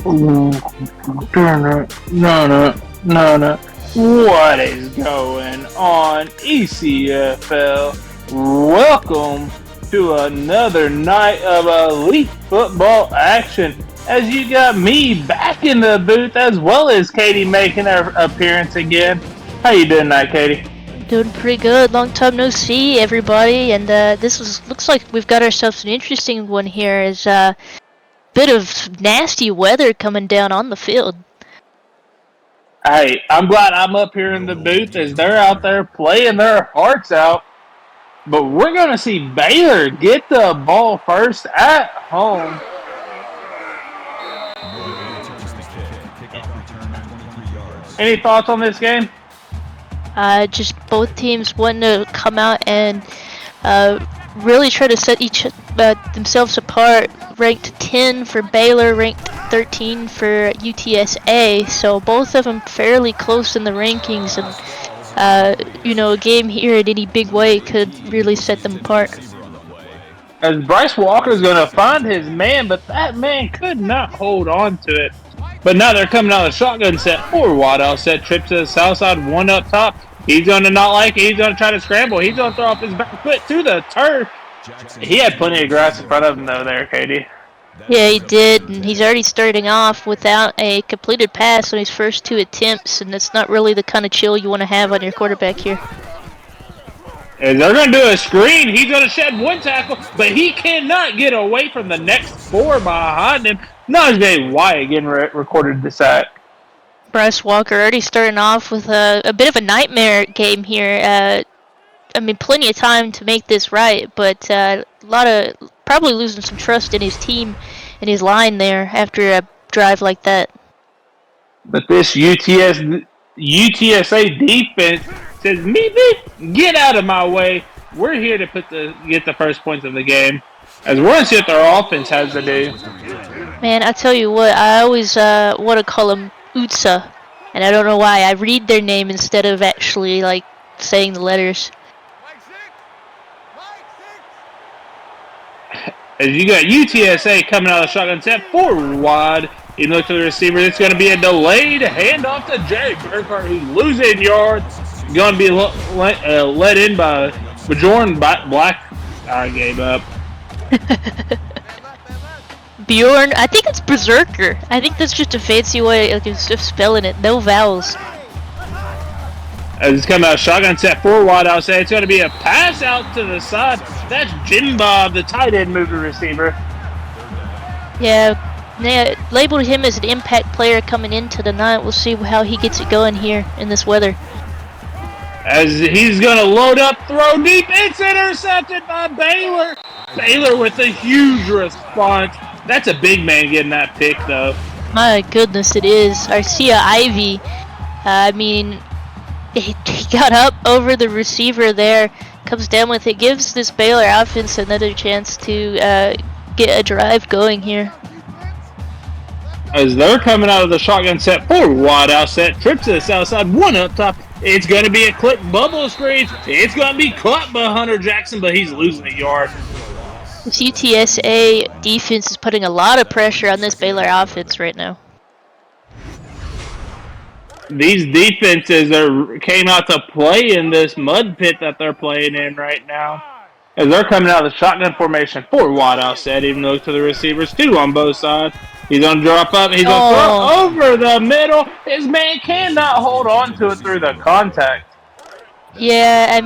Ooh, no, no, no, no. What is going on, ECFL? Welcome to another night of elite football action. As you got me back in the booth, as well as Katie making her appearance again. How you doing tonight, Katie? Doing pretty good. Long time no see, everybody. And looks like we've got ourselves an interesting one here. Is bit of nasty weather coming down on the field. Hey, I'm glad I'm up here in the booth as they're out there playing their hearts out. But we're going to see Baylor get the ball first at home. Any thoughts on this game? Just both teams wanting to come out and really try to set each themselves apart. Ranked 10 for Baylor, ranked 13 for UTSA. So both of them fairly close in the rankings, and a game here in any big way could really set them apart. As Bryce Walker is going to find his man, but that man could not hold on to it. But now they're coming out of the shotgun set for Waddell. Set trip to the south side, one up top. He's going to not like it. He's going to try to scramble. He's going to throw off his back foot to the turf. He had plenty of grass in front of him, though, there, Katie. Yeah, he did, and he's already starting off without a completed pass on his first two attempts, and that's not really the kind of chill you want to have on your quarterback here. And they're going to do a screen. He's going to shed one tackle, but he cannot get away from the next four behind him. Najee White again recorded the sack. Bryce Walker already starting off with a bit of a nightmare game here. Plenty of time to make this right, but a lot of probably losing some trust in his team and his line there after a drive like that. But this UTSA defense says, "Me, get out of my way. We're here to get the first points of the game." As we're going to see what their offense has to do. Man, I tell you what, I always want to call them UTSA, and I don't know why. I read their name instead of actually saying the letters. As you got UTSA coming out of the shotgun set forward. You look to the receiver. It's going to be a delayed handoff to Jerry Burkhart, who's losing yards. Going to be let in by Bjorn Black. I gave up. Bjorn, I think it's Berserker. I think that's just a fancy way of spelling it. No vowels. As it's coming out shotgun set forward, I'll say it's going to be a pass out to the side. That's Jim Bob, the tight end moving receiver. Yeah, they labeled him as an impact player coming into the night. We'll see how he gets it going here in this weather. As he's going to load up, throw deep. It's intercepted by Baylor. Baylor with a huge response. That's a big man getting that pick, though. My goodness, it is. Arcia Ivy, he got up over the receiver there, comes down with it, gives this Baylor offense another chance to get a drive going here. As they're coming out of the shotgun set for wide out set, trip to the south side, one up top. It's going to be a quick bubble screen. It's going to be caught by Hunter Jackson, but he's losing a yard. This UTSA defense is putting a lot of pressure on this Baylor offense right now. These defenses came out to play in this mud pit that they're playing in right now. As they're coming out of the shotgun formation for Waddell said, even though to the receivers, two on both sides. He's going to drop up. He's going to throw over the middle. His man cannot hold on to it through the contact. Yeah,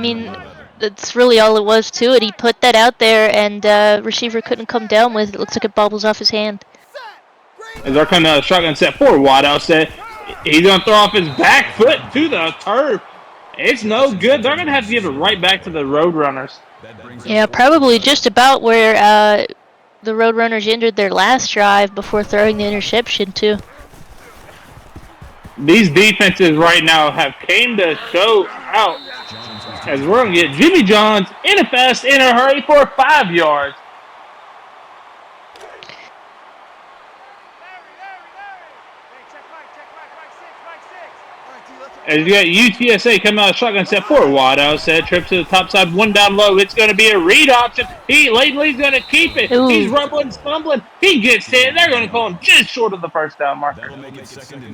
that's really all it was to it. He put that out there, and receiver couldn't come down with it. It looks like it bobbles off his hand. As they're coming out of the shotgun set for Waddell said, he's going to throw off his back foot to the turf. It's no good. They're going to have to give it right back to the Roadrunners. Yeah, probably just about where the Roadrunners ended their last drive before throwing the interception, too. These defenses right now have came to show out. As we're going to get Jimmy Johns in a fast, in a hurry for 5 yards. As you got UTSA coming out of shotgun set 4 wide out set, trip to the top side, 1 down low. It's going to be a read option. Layton Lee's going to keep it. Ooh. He's rumbling, stumbling. He gets hit. They're going to call him just short of the first down marker.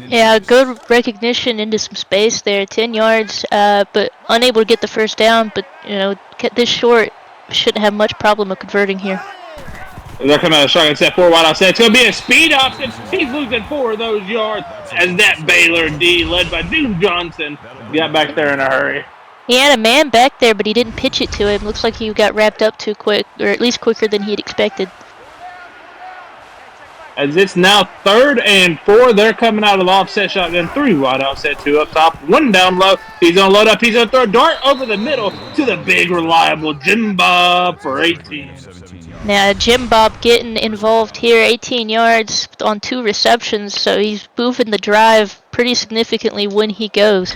Yeah, good recognition into some space there, 10 yards, but unable to get the first down. But this short shouldn't have much problem of converting here. They're coming out of shotgun set 4 wide out set. It's going to be a speed option. He's losing 4 of those yards as that Baylor D, led by Doom Johnson, got back there in a hurry. He had a man back there, but he didn't pitch it to him. Looks like he got wrapped up too quick, or at least quicker than he'd expected. As it's now 3rd and 4, they're coming out of offset shotgun 3 wide offset 2 up top, 1 down low. He's going to load up. He's going to throw a dart over the middle to the big, reliable Jim Bob for 18. Now, Jim Bob getting involved here, 18 yards on 2 receptions, so he's moving the drive pretty significantly when he goes.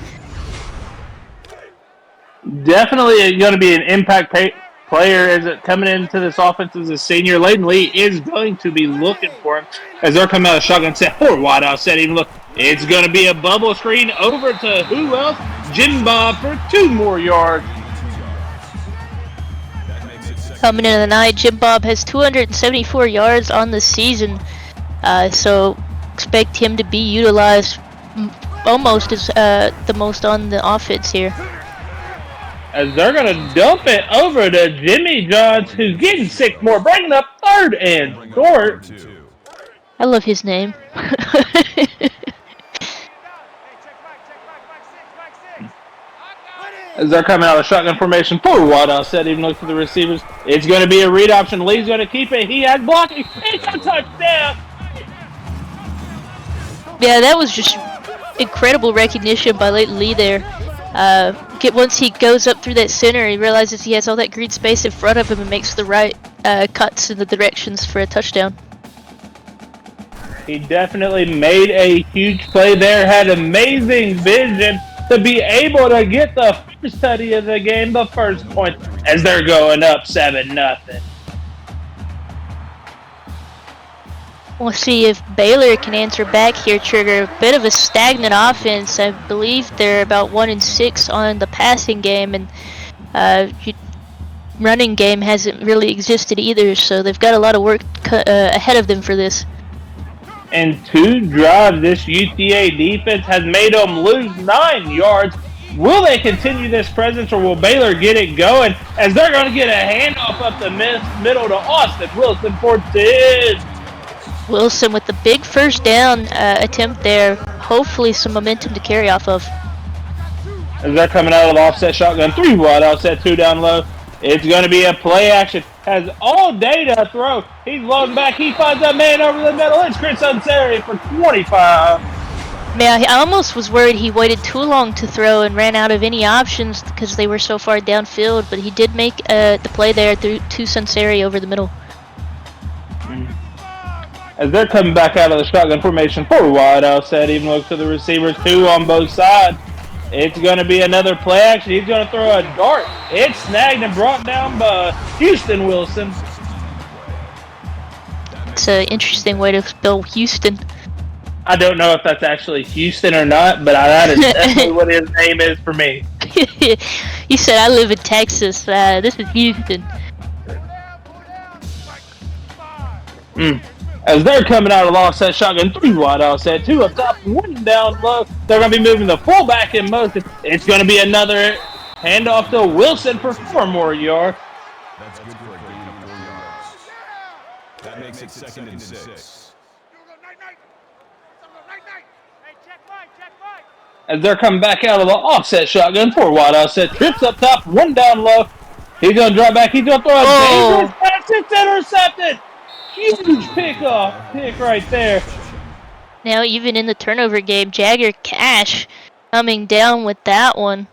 Definitely going to be an impact player as it coming into this offense as a senior. Layton Lee is going to be looking for him as they're coming out of shotgun set 4 wide out set. Even look, it's going to be a bubble screen over to who else? Jim Bob for 2 more yards. Coming into the night, Jim Bob has 274 yards on the season, so expect him to be utilized almost as the most on the offense here. As they're going to dump it over to Jimmy Johns, who's getting 6 more, bringing up 3rd and short. I love his name. As they're coming out of shotgun formation 4 wide out set, even look to the receivers. It's going to be a read option. Lee's going to keep it. He has blocking. It's a touchdown. Yeah, that was just incredible recognition by Layton Lee there. Once he goes up through that center, he realizes he has all that green space in front of him and makes the right cuts in the directions for a touchdown. He definitely made a huge play there, had amazing vision to be able to get the first study of the game, the first point, as they're going up 7-0. We'll see if Baylor can answer back here, Trigger. A bit of a stagnant offense. I believe they're about 1-6 on the passing game, and running game hasn't really existed either, so they've got a lot of work ahead of them for this. And 2 drives, this UTA defense has made them lose 9 yards. Will they continue this presence, or will Baylor get it going? As they're going to get a handoff up the middle to Austin Wilson for 10. Wilson with the big first down attempt there. Hopefully some momentum to carry off of. As they're coming out of the offset shotgun 3 wide offset 2 down low. It's going to be a play action. Has all day to throw. He's loading back. He finds a man over the middle. It's Chris Unseri for 25. Man, I almost was worried he waited too long to throw and ran out of any options because they were so far downfield, but he did make the play there to Sunseri over the middle. As they're coming back out of the shotgun formation 4 wide offset, even look to the receivers 2 on both sides. It's going to be another play action. He's going to throw a dart. It's snagged and brought down by Houston Wilson. It's an interesting way to spell Houston. I don't know if that's actually Houston or not, but that is definitely what his name is for me. You said I live in Texas. This is Houston. As they're coming out of the offset shotgun 3 wide offset, 2 up top, 1 down low. They're going to be moving the fullback in motion. It's going to be another handoff to Wilson for 4 more yards. That's good for a gain of 4 yards. That makes it 2nd and 6. As they're coming back out of the offset shotgun 4 wide offset, trips up top, 1 down low. He's going to drop back. He's going to throw a dangerous pass. It's intercepted. Huge pick right there. Now, even in the turnover game, Jagger Cash coming down with that one.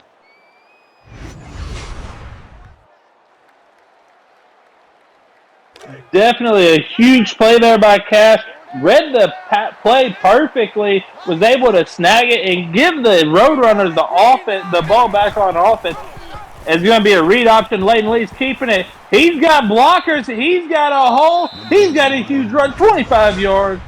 Definitely a huge play there by Cash. Read the play perfectly. Was able to snag it and give the Roadrunners the ball back on offense. It's going to be a read option. Layton Lee's keeping it. He's got blockers. He's got a hole. He's got a huge run, 25 yards.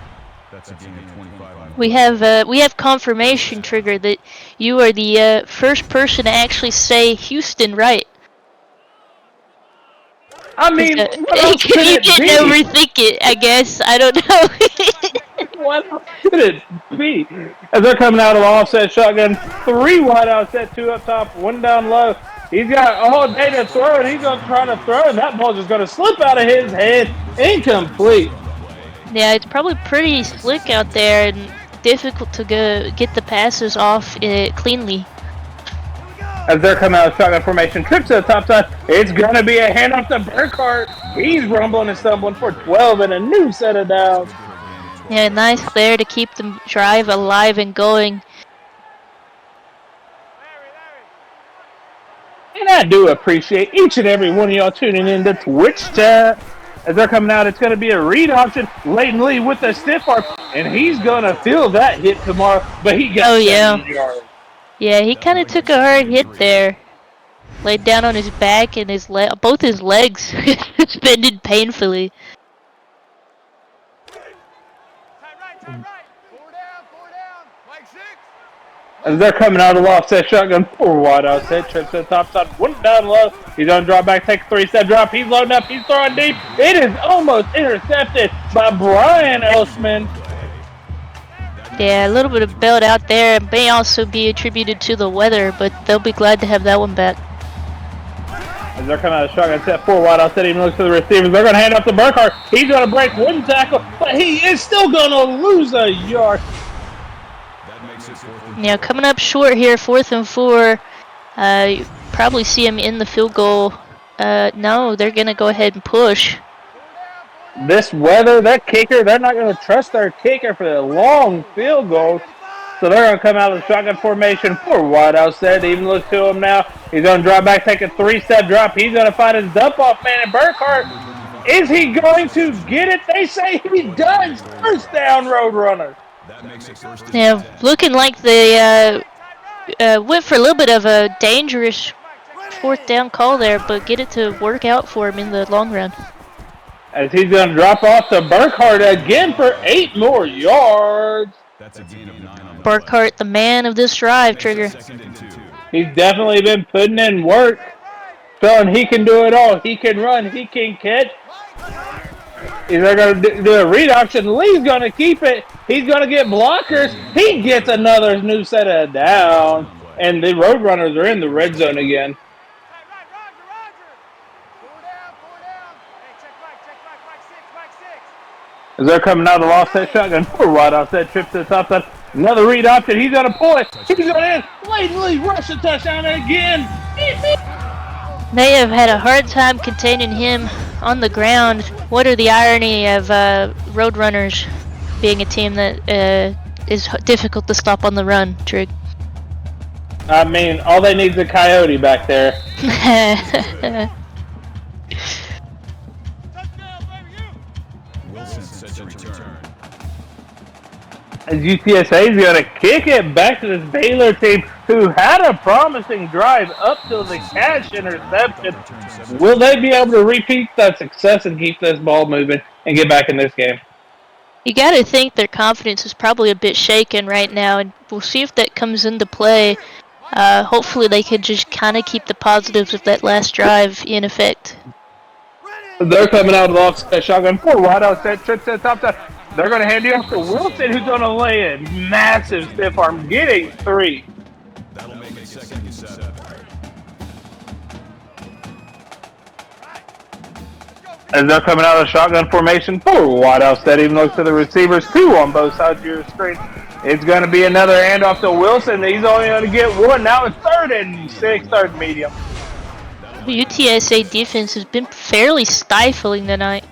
That's a gain of 25 on We have confirmation, Trigger, that you are the first person to actually say Houston right. I mean, what else could You it didn't be? overthink it, I guess. I don't know. What else could it be? As they're coming out of the offset shotgun, 3 wide offset, 2 up top, 1 down low. He's got all day to throw, and he's going to try to throw, and that ball's just going to slip out of his head. Incomplete. Yeah, it's probably pretty slick out there and difficult to get the passes off cleanly. As they're coming out of shotgun formation, trips to the top side. It's going to be a handoff to Burkhart. He's rumbling and stumbling for 12 and a new set of downs. Yeah, nice there to keep the drive alive and going. And I do appreciate each and every one of y'all tuning in to Twitch chat. As they're coming out, it's going to be a read option. Leighton Lee with the stiff arm, and he's going to feel that hit tomorrow, but he got 7 yards. Yeah, he kind of took a hard hit there. Laid down on his back and both his legs suspended painfully. As they're coming out of the offset shotgun, 4 wide offset, trips to the top side, 1 down low. He's going to drop back, take a 3-step drop. He's loading up, he's throwing deep. It is almost intercepted by Brian Elsman. Yeah, a little bit of belt out there. It may also be attributed to the weather, but they'll be glad to have that one back. As they're coming out of shotgun, set 4 wide offset, even looks to the receivers. They're going to hand off to Burkhart. He's going to break 1 tackle, but he is still going to lose a yard. Yeah, coming up short here, 4th and 4. You probably see him in the field goal. No, they're going to go ahead and push. This weather, that kicker, they're not going to trust their kicker for the long field goals. So they're going to come out of the shotgun formation, 4 wide outset. Even look to him now. He's going to drop back, take a 3-step drop. He's going to find his dump-off man in Burkhart. Is he going to get it? They say he does. First down, Roadrunner. Yeah, looking like they went for a little bit of a dangerous 4th down call there, but get it to work out for him in the long run. As he's going to drop off to Burkhart again for 8 more yards. Burkhart, the man of this drive, Trigger. He's definitely been putting in work. Showing he can do it all. He can run. He can catch. They're going to do a read option. Lee's going to keep it. He's going to get blockers. He gets another new set of down. And the Roadrunners are in the red zone again. As they're coming out of the offset shotgun, 4 wide offset, trip to the top side. Another read option. He's going to pull it. He's going in. Leighton Lee rush the touchdown again. They have had a hard time containing him on the ground. What are the irony of Roadrunners being a team that is difficult to stop on the run, Trig? I mean, all they need is a coyote back there. As UTSA is going to kick it back to this Baylor team who had a promising drive up till the catch interception. Will they be able to repeat that success and keep this ball moving and get back in this game? You got to think their confidence is probably a bit shaken right now, and we'll see if that comes into play. Hopefully they could just kind of keep the positives of that last drive in effect. They're coming out of the offset shotgun, 4 wide outset, trip to the top side. They're going to hand you off to Wilson, who's going to lay a massive stiff arm, getting 3. That'll make it 2nd and 7. As they're coming out of the shotgun formation, 4 wide outset, even looks to the receivers, 2 on both sides of your screen. It's going to be another handoff to Wilson. He's only going to get 1. Now it's 3rd and 6, 3rd and medium. The UTSA defense has been fairly stifling tonight.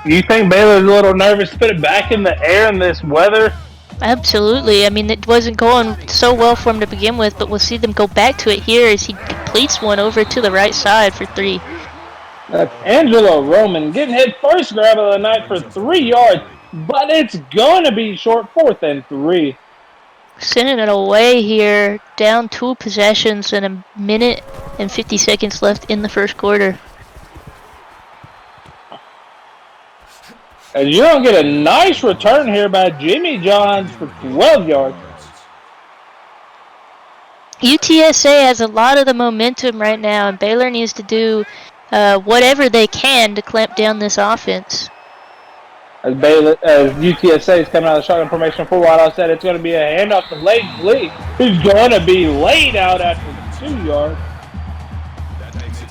You think Baylor's a little nervous to put it back in the air in this weather? Absolutely. I mean, it wasn't going so well for him to begin with, but we'll see them go back to it here as he completes one over to the right side for 3. Angelo Roman getting hit first grab of the night for 3 yards, but it's going to be short, 4th and 3. Sending it away here, down 2 possessions and a minute and 50 seconds left in the first quarter. And you're going to get a nice return here by Jimmy Johns for 12 yards. UTSA has a lot of the momentum right now, and Baylor needs to do whatever they can to clamp down this offense. As UTSA is coming out of the shotgun formation for wide out, said it's going to be a handoff to Layton Lee, who's going to be laid out after 2 yards.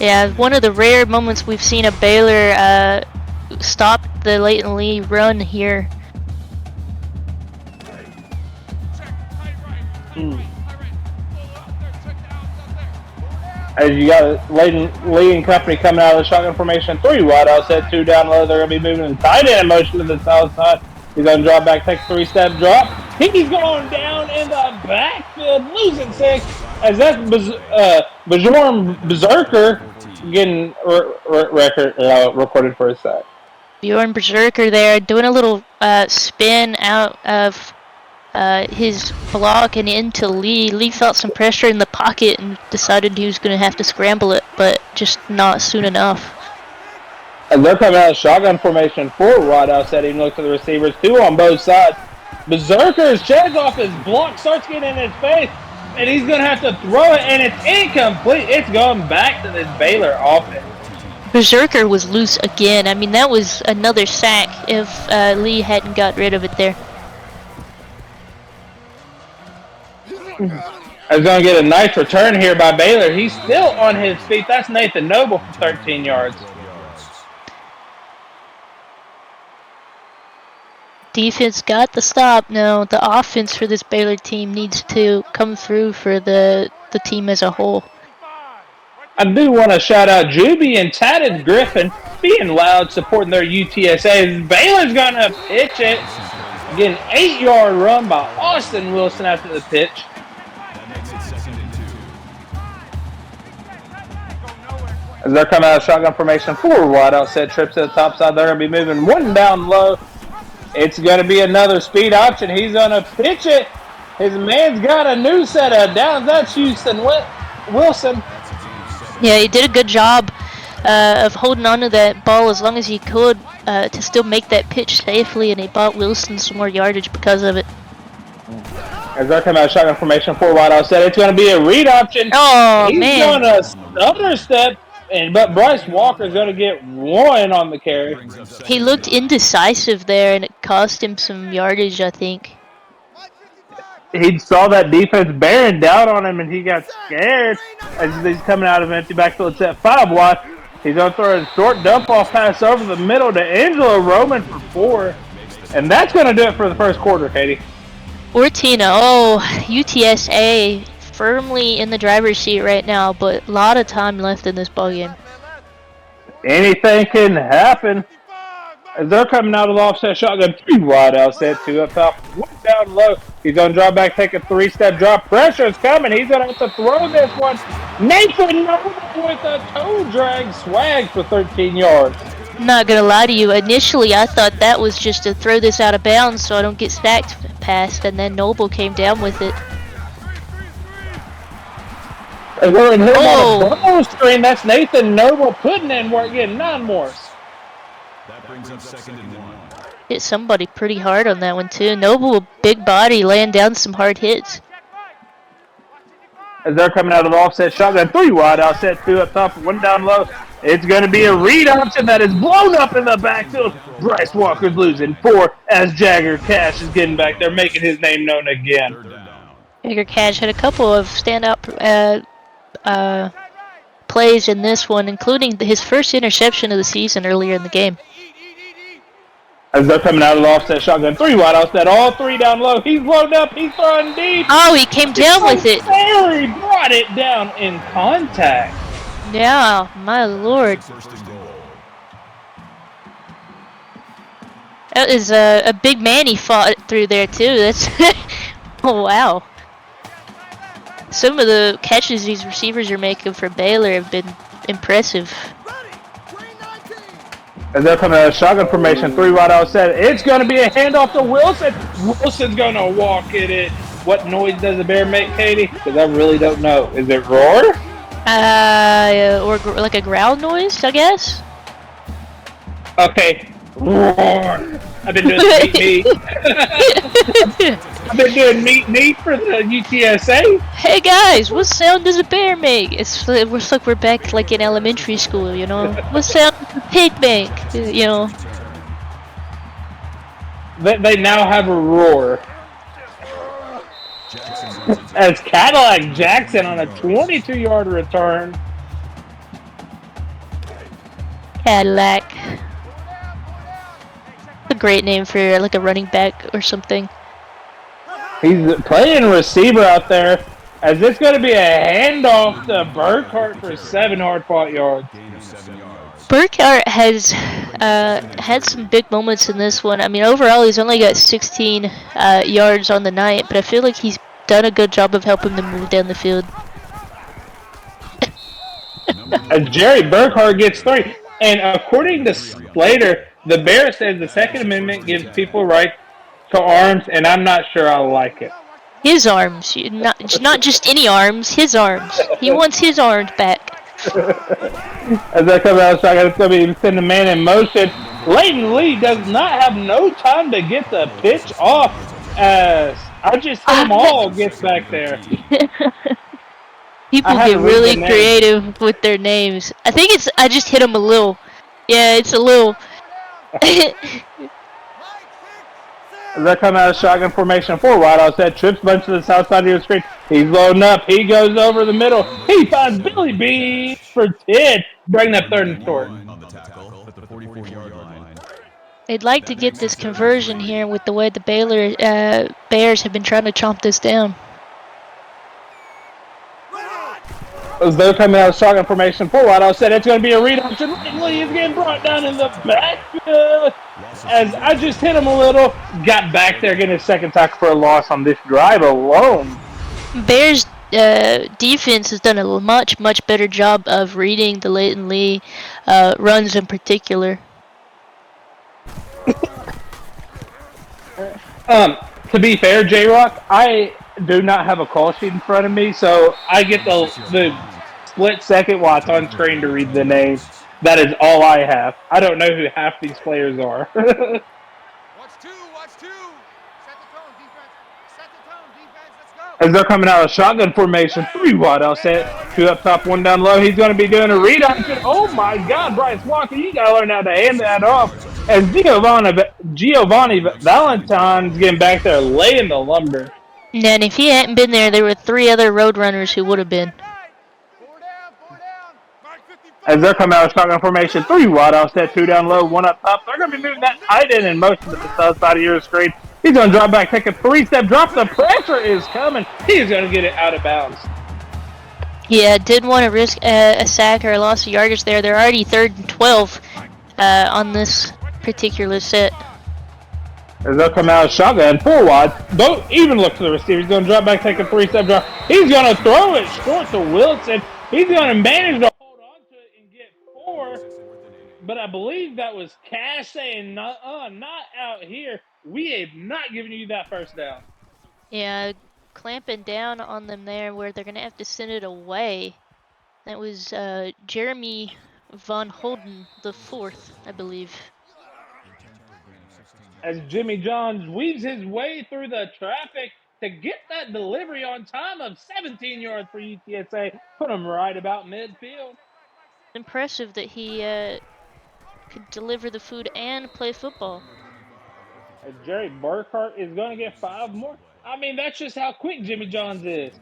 Yeah, one of the rare moments we've seen a Baylor stop the Layton Lee run here. As you got Layton Lee and company coming out of the shotgun formation, 3 wide out, set 2 down low. They're going to be moving in tight end motion to the south side. He's going to drop back, take a 3-step drop. He's going down in the backfield, losing 6. As that's Bjorn Berserker getting recorded for a sack. Bjorn Berserker there doing a little spin out of his block and into Lee. Lee felt some pressure in the pocket and decided he was going to have to scramble it, but just not soon enough. As they're coming out of shotgun formation, 4 wide out setting, look to the receivers, 2 on both sides. Berserker sheds off his block, starts getting in his face, and he's going to have to throw it, and it's incomplete. It's going back to this Baylor offense. Berserker was loose again. I mean, that was another sack if Lee hadn't got rid of it there. He's going to get a nice return here by Baylor. He's still on his feet. That's Nathan Noble for 13 yards. Defense got the stop. Now the offense for this Baylor team needs to come through for the team as a whole. I do want to shout out Juby and Tatted Griffin being loud, supporting their UTSA. Baylor's going to pitch it. Get an 8-yard run by Austin Wilson after the pitch. As they're coming out of shotgun formation, 4 wide out, set trips to the top side. They're going to be moving 1 down low. It's going to be another speed option. He's going to pitch it. His man's got a new set of downs. That's Houston Wilson. Yeah, he did a good job of holding on to that ball as long as he could to still make that pitch safely, and he bought Wilson some more yardage because of it. As they're coming out of shotgun formation, 4 wide out set, it's going to be a read option. Oh, He's man. going to stutter step, but Bryce Walker's going to get 1 on the carry. He looked indecisive there, and it cost him some yardage, I think. He saw that defense bearing down on him, and he got scared as he's coming out of empty backfield. It's at 5 wide. He's going to throw a short dump-off pass over the middle to Angelo Roman for 4. And that's going to do it for the first quarter, Katie. UTSA firmly in the driver's seat right now, but a lot of time left in this ballgame. Anything can happen. As they're coming out of the offset shotgun, 3 wide out set, 2 up top, 1 down low. He's going to drop back, take a 3-step drop. Pressure's coming. He's going to have to throw this one. Nathan Noble with a toe drag swag for 13 yards. I'm not going to lie to you. Initially, I thought that was just to throw this out of bounds so I don't get sacked past, and then Noble came down with it. And we're in him on a bubble screen. That's Nathan Noble putting in work, getting 9 more. That brings up 2nd and 1. Hit somebody pretty hard on that one, too. Noble, big body, laying down some hard hits. As they're coming out of the offset shotgun, 3 wide out set, 2 up top, 1 down low. It's going to be a read option that is blown up in the backfield. Bryce Walker's losing 4 as Jagger Cash is getting back there, making his name known again. Jagger Cash had a couple of standout plays in this one, including his first interception of the season earlier in the game. As they're coming out of the offset shotgun, 3 wide out set, all 3 down low. He's loaded up, he's throwing deep. Oh, he came down with it. Barely brought it down in contact. Yeah, my lord. That is a big man he fought through there, too. That's oh, wow. Some of the catches these receivers are making for Baylor have been impressive. As they're coming out of shotgun formation, 3 wide out set. It's going to be a handoff to Wilson. Wilson's going to walk it. What noise does a bear make, Katie? Because I really don't know. Is it roar? Or like a growl noise, I guess. Okay. Roar. I've been doing meat. I've been doing meat for the UTSA. Hey guys, what sound does a bear make? It looks like we're back like in elementary school, you know. What sound does a pig make? You know. They now have a roar. As Cadillac Jackson on a 22-yard return. Cadillac. A great name for like a running back or something. He's playing receiver out there. As it's going to be a handoff to Burkhart for 7 hard-fought yards. Burkhart has had some big moments in this one. I mean, overall, he's only got 16 yards on the night, but I feel like he's done a good job of helping them move down the field. As Jerry Burkhart gets 3. And according to Slater, the Bear says the Second Amendment gives people right to arms, and I'm not sure I like it. His arms, not just any arms, his arms. He wants his arms back. As I come out, shotgun, it's going to be sending the man in motion. Leighton Lee does not have no time to get the pitch off. As I just hit them all gets back there. People get really creative with their names. I think it's I just hit them a little. Yeah, it's a little. As I come out of shotgun formation 4 wide, I'll set trips bunch to the south side of your screen. He's loading up. He goes over the middle. He finds Billy B for 10. Bring that 3rd and short. They'd like to get this conversion here with the way the Baylor Bears have been trying to chomp this down. As they're coming out of shotgun formation 4 wide, I said it's going to be a read option. Lee is getting brought down in the backfield. As I just hit him a little, got back there, getting his 2nd tackle for a loss on this drive alone. Bears defense has done a much better job of reading the Leighton Lee runs in particular. To be fair, J-Rock, I do not have a call sheet in front of me, so I get the split second while it's on screen to read the names. That is all I have. I don't know who half these players are. Watch two. Set the tone, defense. Let's go. As they're coming out of shotgun formation, 3 wide, I'll set 2 up top, 1 down low. He's going to be doing a read option. Oh my God, Bryce Walker, you got to learn how to hand that off. As Giovanni Valentine's getting back there, laying the lumber. And if he hadn't been there, there were 3 other road runners who would have been. As they're coming out of shotgun formation, 3 wide, I'll set 2 down low, 1 up top. They're going to be moving that tight end in motion to the south side of your screen. He's going to drop back, take a 3-step drop. The pressure is coming. He's going to get it out of bounds. Yeah, didn't want to risk a sack or a loss of yardage there. They're already 3rd and 12 on this particular set. As they'll come out of shotgun, 4 wide. Don't even look to the receiver. He's going to drop back, take a 3-step drop. He's going to throw it short to Wilson. He's going to manage to hold on to it and get 4. But I believe that was Cash saying, not out here. We have not given you that first down. Yeah, clamping down on them there where they're going to have to send it away. That was Jeremy Von Holden, the 4th, I believe. As Jimmy Johns weaves his way through the traffic to get that delivery on time of 17 yards for UTSA. Put him right about midfield. Impressive that he could deliver the food and play football. As Jerry Burkhart is going to get 5 more. I mean, that's just how quick Jimmy Johns is.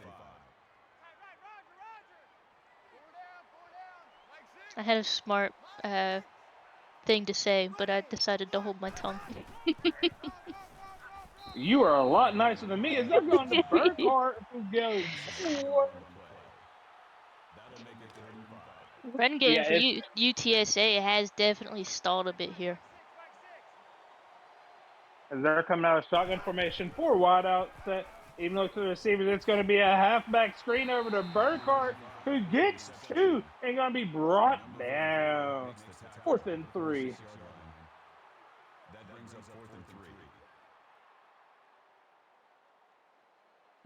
I had a smart thing to say, but I decided to hold my tongue. You are a lot nicer than me. As they're going to Burkhart, who goes 4. Run game for UTSA has definitely stalled a bit here. As they're coming out of shotgun formation, 4 wide out set. Even though to the receivers, it's going to be a halfback screen over to Burkhart, who gets 2 and going to be brought down. 4th and 3. That brings up 4th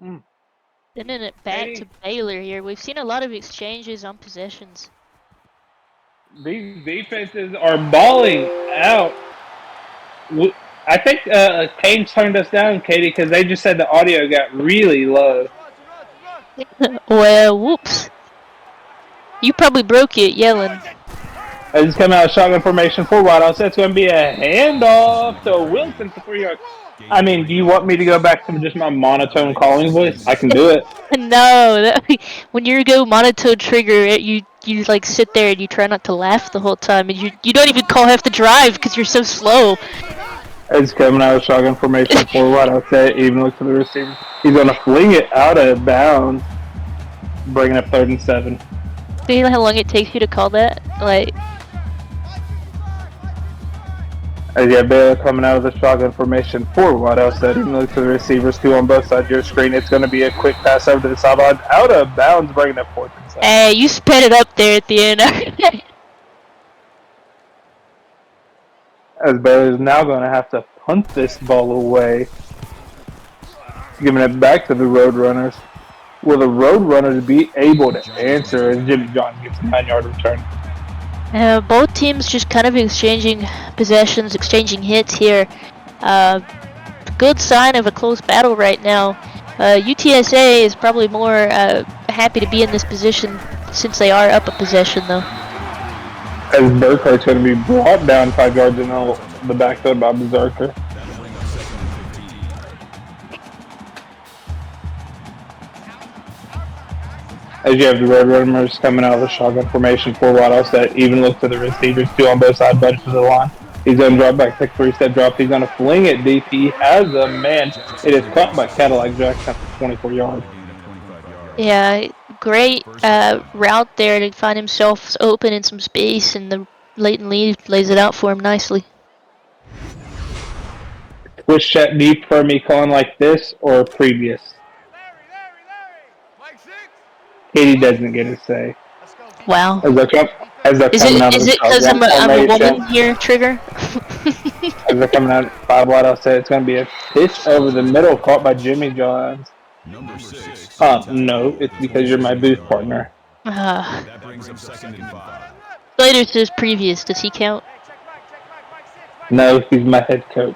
and 3. Sending it back to Baylor here. We've seen a lot of exchanges on possessions. These defenses are balling out. I think Kane turned us down, Katie, because they just said the audio got really low. Well, whoops. You probably broke it yelling. As it's coming out of shotgun formation for White House, it's going to be a handoff to Wilson for 3 yards. I mean, do you want me to go back to just my monotone calling voice? I can do it. No, when you go monotone trigger, you like sit there and you try not to laugh the whole time, and you don't even call half the drive because you're so slow. It's coming out of shotgun formation for White House. Even look to the receiver. He's going to fling it out of bounds, bringing up 3rd and 7. Do you know how long it takes you to call that? Like, as you have Baylor coming out of the shotgun formation for White House, even look to the receivers, 2 on both sides of your screen. It's going to be a quick pass over to the sideline, out of bounds, bringing up 4th and 7. hey, you sped it up there at the end. As Baylor is now going to have to punt this ball away, giving it back to the Roadrunners. Will the Roadrunners be able to answer as Jimmy John gets a 9-yard return? Both teams just kind of exchanging possessions, exchanging hits here. Good sign of a close battle right now. UTSA is probably more happy to be in this position since they are up a possession, though. As Burkhardt's going to be brought down 5 yards in the backfield by Berserker. As you have the Roadrunners coming out of the shotgun formation for White House, that even look to the receivers, 2 on both sides, bunch to the line. He's going to drop back, take 3-step drop. He's going to fling it deep. He has a man. It is caught by Cadillac Jackson for 24 yards. Yeah, great route there to find himself open in some space, and the Leighton Lee lays it out for him nicely. Which shot do you prefer me calling like this or previous? Katie doesn't get a say. Wow. As they're Is coming out it of the because I'm a woman here, Trigger? As they're coming out, 5 wide, I'll say it's going to be a pitch over the middle caught by Jimmy Johns. Number 6. No, it's because you're my booth partner. That brings up 2nd and 5. Later says previous. Does he count? No, he's my head coach.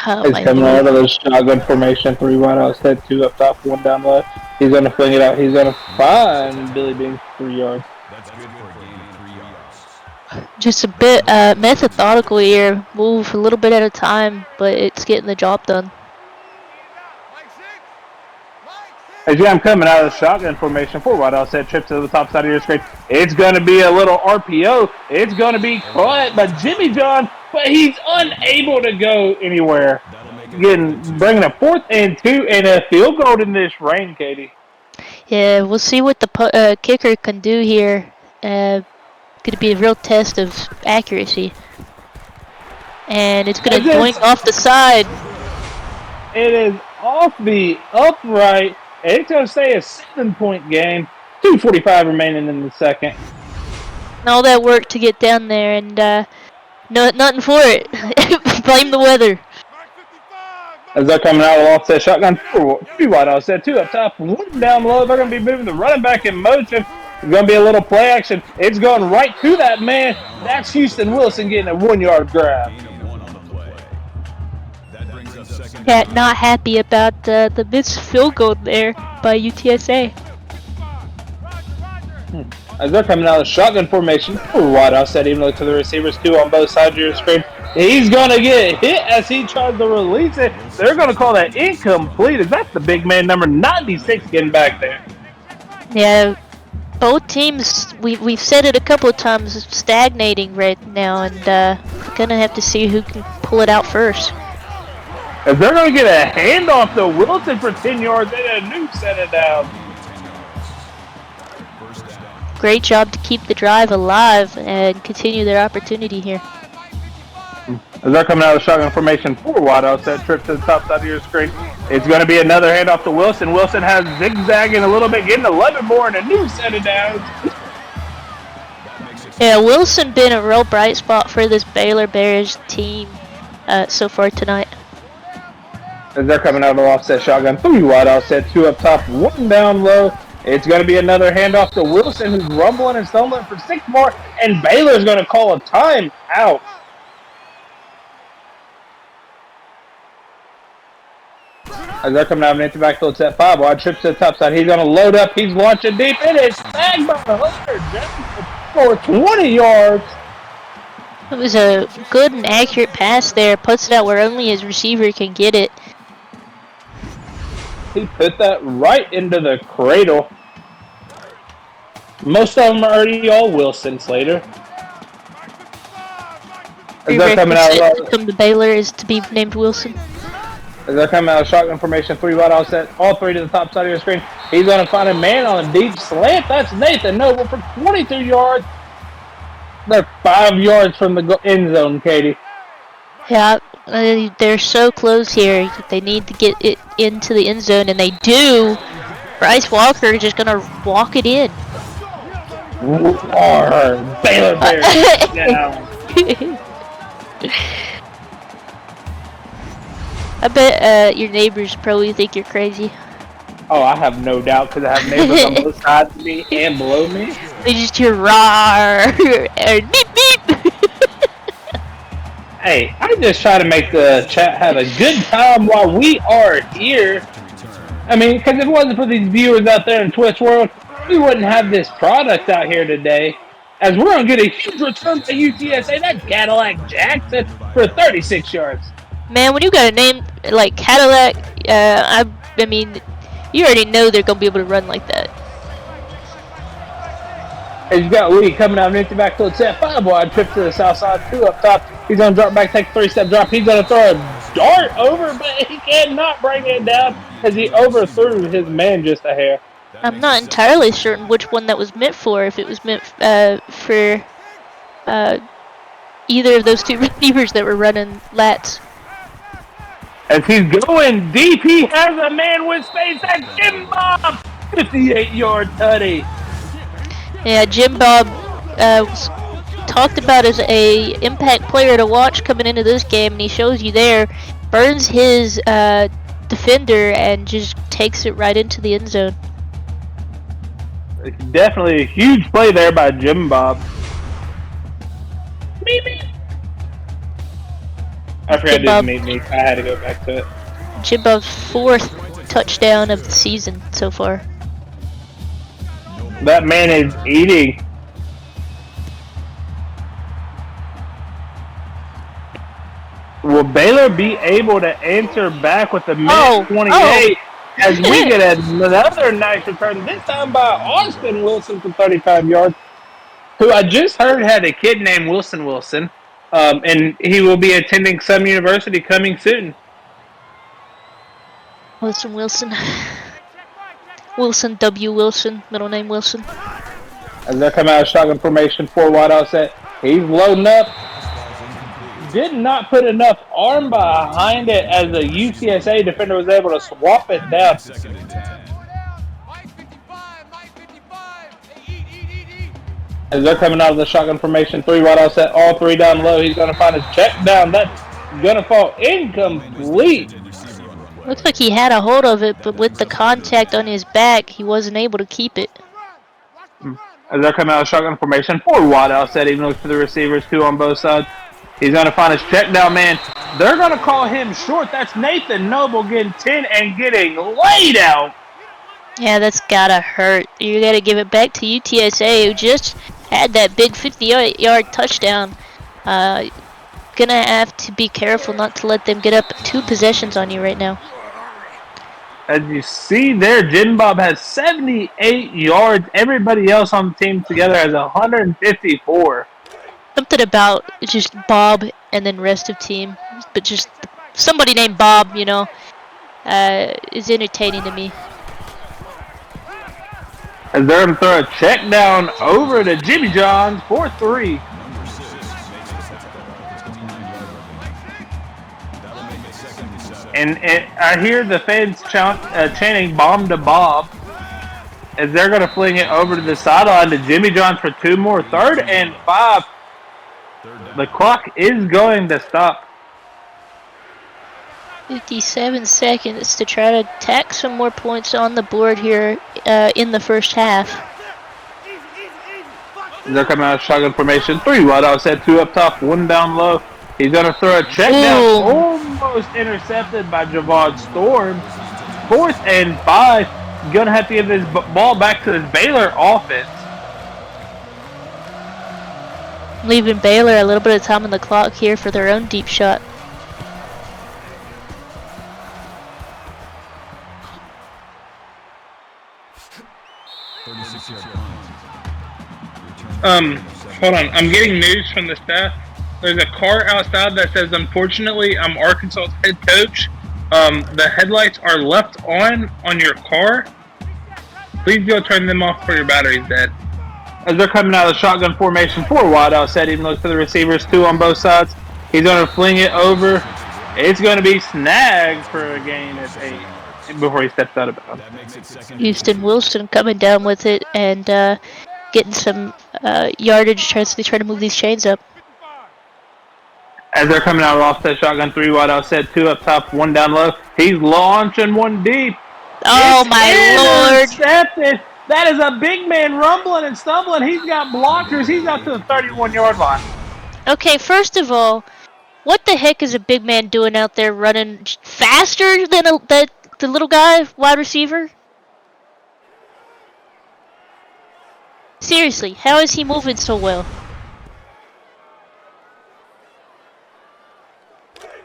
Oh, He's my coming Lord. out of the shotgun formation, 3 wide out, set 2 up top, 1 down left. He's going to fling it out. He's going to find Billy Beans 3 yards. That's good for a gain of 3 yards. Just a bit methodical here. Move a little bit at a time, but it's getting the job done. As I'm coming out of the shotgun formation, 4 wide out, set trip to the top side of your screen. It's going to be a little RPO. It's going to be caught by Jimmy John, but he's unable to go anywhere. Bringing a 4th and 2 and a field goal in this rain, Katie. Yeah, we'll see what the kicker can do here. Could be a real test of accuracy. And it's going to doink off the side. It is off the upright. It's going to stay a 7-point game. 2:45 remaining in the second. All that work to get down there, and nothing for it. Blame the weather. As they're coming out of offset shotgun, 3 wide offset, 2 up top, 1 down low. They're going to be moving the running back in motion. It's going to be a little play action. It's going right to that man. That's Houston Wilson getting a 1-yard grab. Yeah, not happy about the missed field goal there by UTSA. As they're coming out of shotgun formation, 4 wide offset, even look to the receivers, 2 on both sides of your screen. He's going to get hit as he tries to release it. They're going to call that incomplete. Is that the big man, number 96, getting back there? Yeah, both teams, we've said it a couple of times, stagnating right now, and we're going to have to see who can pull it out first. As they're going to get a handoff to Wilson for 10 yards and a new set it down. Great job to keep the drive alive and continue their opportunity here. As they're coming out of the shotgun formation, 4 wide offset, trip to the top side of your screen. It's going to be another handoff to Wilson. Wilson has zigzagging a little bit, getting 11 more and a new set of downs. Yeah, Wilson been a real bright spot for this Baylor Bears team so far tonight. As they're coming out of the offset shotgun, 3 wide offset, 2 up top, 1 down low. It's going to be another handoff to Wilson, who's rumbling and stumbling for 6 more, and Baylor's going to call a timeout. As they're coming out of an empty backfield, it's at 5 wide, trips to the top side. He's going to load up. He's launching deep. It is bagged by Hunter Jones for 20 yards. It was a good and accurate pass there. Puts it out where only his receiver can get it. He put that right into the cradle. Most of them are already all Wilson Slater. As they're coming out from the Baylor is to be named Wilson. As they're coming out of shotgun formation, 3 wide offset, all 3 to the top side of your screen. He's going to find a man on a deep slant. That's Nathan Noble for 22 yards. They're 5 yards from the end zone, Katie. Yeah, they're so close here. They need to get it into the end zone, and they do. Bryce Walker is just going to walk it in. Baylor Bears down. I bet your neighbors probably think you're crazy. Oh, I have no doubt because I have neighbors on both sides of me and below me. They just hear roar and beep beep. Hey, I just try to make the chat have a good time while we are here. I mean, because if it wasn't for these viewers out there in Twitch world, we wouldn't have this product out here today. As we're going to get a huge return to UTSA, that Cadillac Jackson for 36 yards. Man, when you got a name like Cadillac, I mean, you already know they're going to be able to run like that. As you got Lee coming out of an empty backfield set, 5 wide, trip to the south side, 2 up top. He's going to drop back, take a 3-step drop. He's going to throw a dart over, but he cannot bring it down as he overthrew his man just a hair. I'm not entirely certain which one that was meant for, if it was meant for either of those 2 receivers that were running lats. As he's going deep, he has a man with space. That's Jim Bob, 58-yard tutty. Yeah, Jim Bob was talked about as a impact player to watch coming into this game, and he shows you there, burns his defender and just takes it right into the end zone. Definitely a huge play there by Jim Bob. I forgot to meet me. I had to go back to it. Jim Bob's 4th touchdown of the season so far. That man is eating. Will Baylor be able to answer back with the minute 28 as we get another nice return, this time by Austin Wilson for 35 yards, who I just heard had a kid named Wilson, and he will be attending some university coming soon. Wilson. Wilson W. Wilson, middle name Wilson. As they come out of shotgun formation, 4 wide offset, he's loading up. Did not put enough arm behind it as the UTSA defender was able to swap it down. As they're coming out of the shotgun formation, 3 wide offset, all 3 down low. He's going to find his check down. That's going to fall incomplete. Looks like he had a hold of it, but with the contact on his back, he wasn't able to keep it. As they're coming out of shotgun formation, 4 wide offset, even looks for the receivers, 2 on both sides. He's going to find his check down man. They're going to call him short. That's Nathan Noble getting 10 and getting laid out. Yeah, that's got to hurt. You got to give it back to UTSA, who just had that big 50-yard touchdown. Going to have to be careful not to let them get up 2 possessions on you right now. As you see there, Jim Bob has 78 yards. Everybody else on the team together has 154. Something about just Bob and then rest of team, but just somebody named Bob, you know, is entertaining to me. As they're going to throw a check down over to Jimmy Johns for 3. And I hear the fans chanting bomb to Bob as they're going to fling it over to the sideline to Jimmy Johns for 2 more. 3rd and 5. The clock is going to stop. 57 seconds to try to tack some more points on the board here in the first half. They're coming out of shotgun formation. 3 wide offset, 2 up top, 1 down low. He's going to throw a check down. Almost intercepted by Javon Storm. 4th and 5. Gonna have to give this ball back to this Baylor offense. Leaving Baylor a little bit of time on the clock here for their own deep shot. Hold on. I'm getting news from the staff. There's a car outside that says, "Unfortunately, I'm Arkansas's head coach. The headlights are left on your car. Please go turn them off before your battery's dead." As they're coming out of the shotgun formation, 4 wide out set, even looks to the receivers, 2 on both sides. He's going to fling it over. It's going to be snagged for a gain of 8 before he steps out of bounds. Houston Wilson coming down with it and getting some yardage trying to move these chains up. As they're coming out of offset shotgun, 3 wide out set, 2 up top, 1 down low. He's launching 1 deep. Oh my lord! Intercepted. That is a big man rumbling and stumbling. He's got blockers. He's out to the 31-yard line. Okay, first of all, what the heck is a big man doing out there running faster than the little guy, wide receiver? Seriously, how is he moving so well?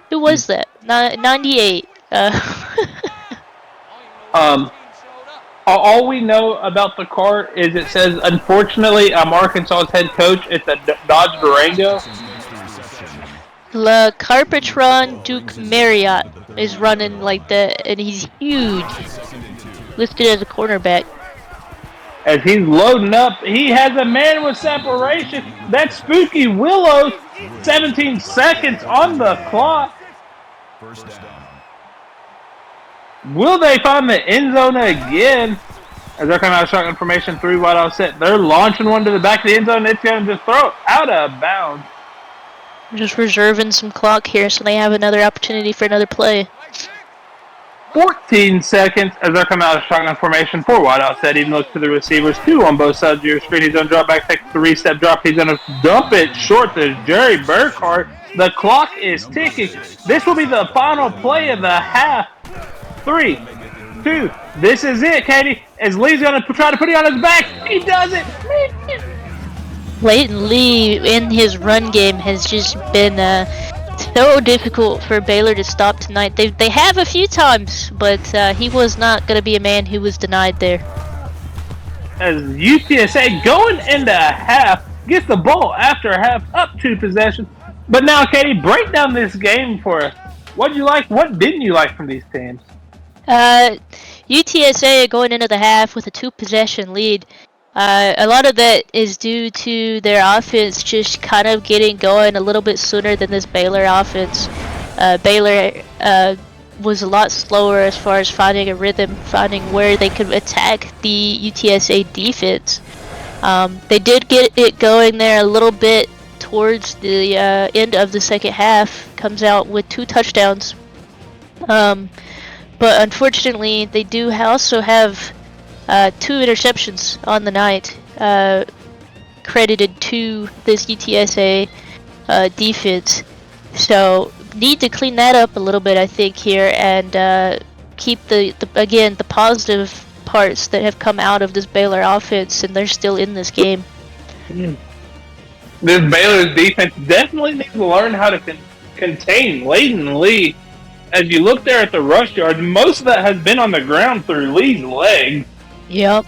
Who was that? 98. All we know about the car is it says, "Unfortunately, I'm Arkansas's head coach." It's a Dodge Durango. Le Carpetron Duke Marriott is running like that, and he's huge. Listed as a cornerback. As he's loading up, he has a man with separation. That's Spooky Willows. 17 seconds on the clock. First down. Will they find the end zone again? As they're coming out of shotgun formation, 3 wide out set. They're launching one to the back of the end zone. It's going to just throw it out of bounds. Just reserving some clock here so they have another opportunity for another play. 14 seconds as they're coming out of shotgun formation, 4 wide out set. Even looks to the receivers, 2 on both sides of your screen. He's going to drop back, take a 3-step drop. He's going to dump it short to Jerry Burkhart. The clock is ticking. This will be the final play of the half. 3, 2. This is it, Katie. As Lee's going to try to put it on his back. He does it. Leighton Lee in his run game has just been so difficult for Baylor to stop tonight. They have a few times, but he was not going to be a man who was denied there. As UTSA going into half, gets the ball after half, up 2 possessions. But now, Katie, break down this game for us. What did you like? What didn't you like from these teams? UTSA going into the half with a 2-possession lead. A lot of that is due to their offense just kind of getting going a little bit sooner than this Baylor offense. Baylor was a lot slower as far as finding a rhythm, finding where they could attack the UTSA defense. They did get it going there a little bit towards the end of the second half. Comes out with 2 touchdowns. But unfortunately, they do also have 2 interceptions on the night, credited to this UTSA defense. So need to clean that up a little bit, I think, here, and keep the positive parts that have come out of this Baylor offense, and they're still in this game. This Baylor's defense definitely needs to learn how to contain Leighton Lee. As you look there at the rush yard, most of that has been on the ground through Lee's legs. Yep.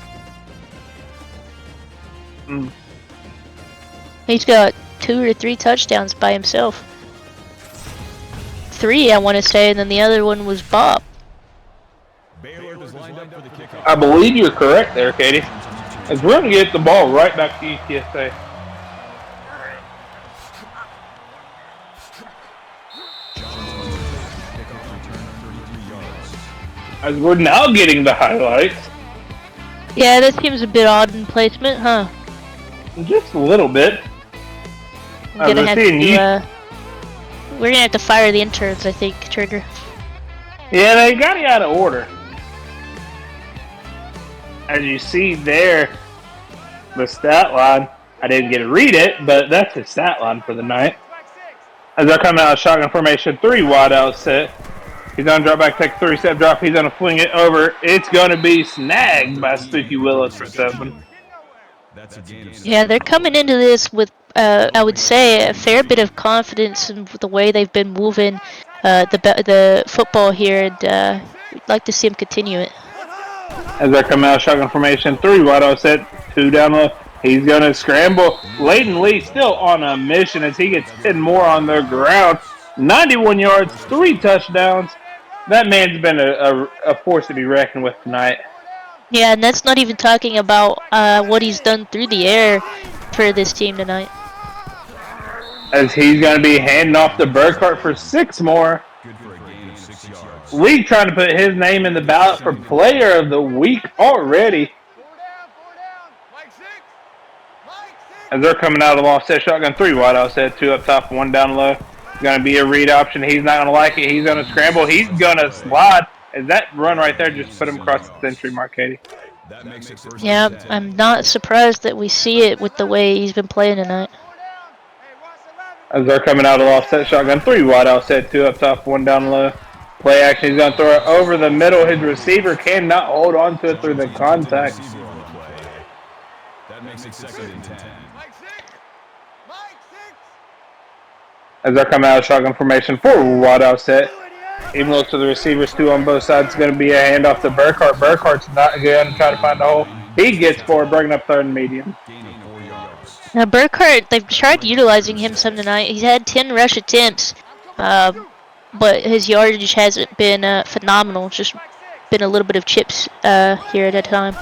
He's got 2 or 3 touchdowns by himself. 3, I want to say, and then the other one was Bob. I believe you're correct there, Katie. As we're going to get the ball right back to UTSA. As we're now getting the highlights. Yeah, that seems a bit odd in placement, huh? Just a little bit. We're gonna have to fire the interns, I think, Trigger. Yeah, they got it out of order. As you see there, the stat line. I didn't get to read it, but that's his stat line for the night. As they're coming out of shotgun formation, 3 wide out set. He's going to drop back, take a 3-step drop. He's going to fling it over. It's going to be snagged by Spooky Willis for 7. That's a gain of 6. Yeah, they're coming into this with, I would say, a fair bit of confidence in the way they've been moving the football here, and we'd like to see them continue it. As they're coming out of shotgun formation, 3 wide out set, 2 down low. He's going to scramble. Layton Lee still on a mission as he gets 10 more on the ground. 91 yards, 3 touchdowns. That man's been a force to be reckoned with tonight. Yeah, and that's not even talking about what he's done through the air for this team tonight. As he's going to be handing off to Burkhart for 6 more. Good for a gain of 6 yards. Lee trying to put his name in the ballot for player of the week already. 4 down. Mike 6. As they're coming out of offset shotgun, 3 wide offset, 2 up top, 1 down low. It's going to be a read option. He's not going to like it. He's going to scramble. He's going to slide. As that run right there just put him across the century mark, Katie. That makes it first Yeah, and 10. I'm not surprised that we see it with the way he's been playing tonight. As they're coming out of offset shotgun, 3 wide offset, 2 up top, 1 down low. Play action. He's going to throw it over the middle. His receiver cannot hold on to it through the contact. Receiver on the play. That makes it second and 10. Mike 6. As they're coming out of shotgun formation, 4 wide offset. Even looks to the receivers, 2 on both sides. It's going to be a handoff to Burkhart. Burkhart's not going to try to find the hole. He gets 4, bringing up 3rd and medium. Gain of 4 yards. Now Burkhart, they've tried utilizing him some tonight. He's had 10 rush attempts, but his yardage hasn't been phenomenal. It's just been a little bit of chips here at a time.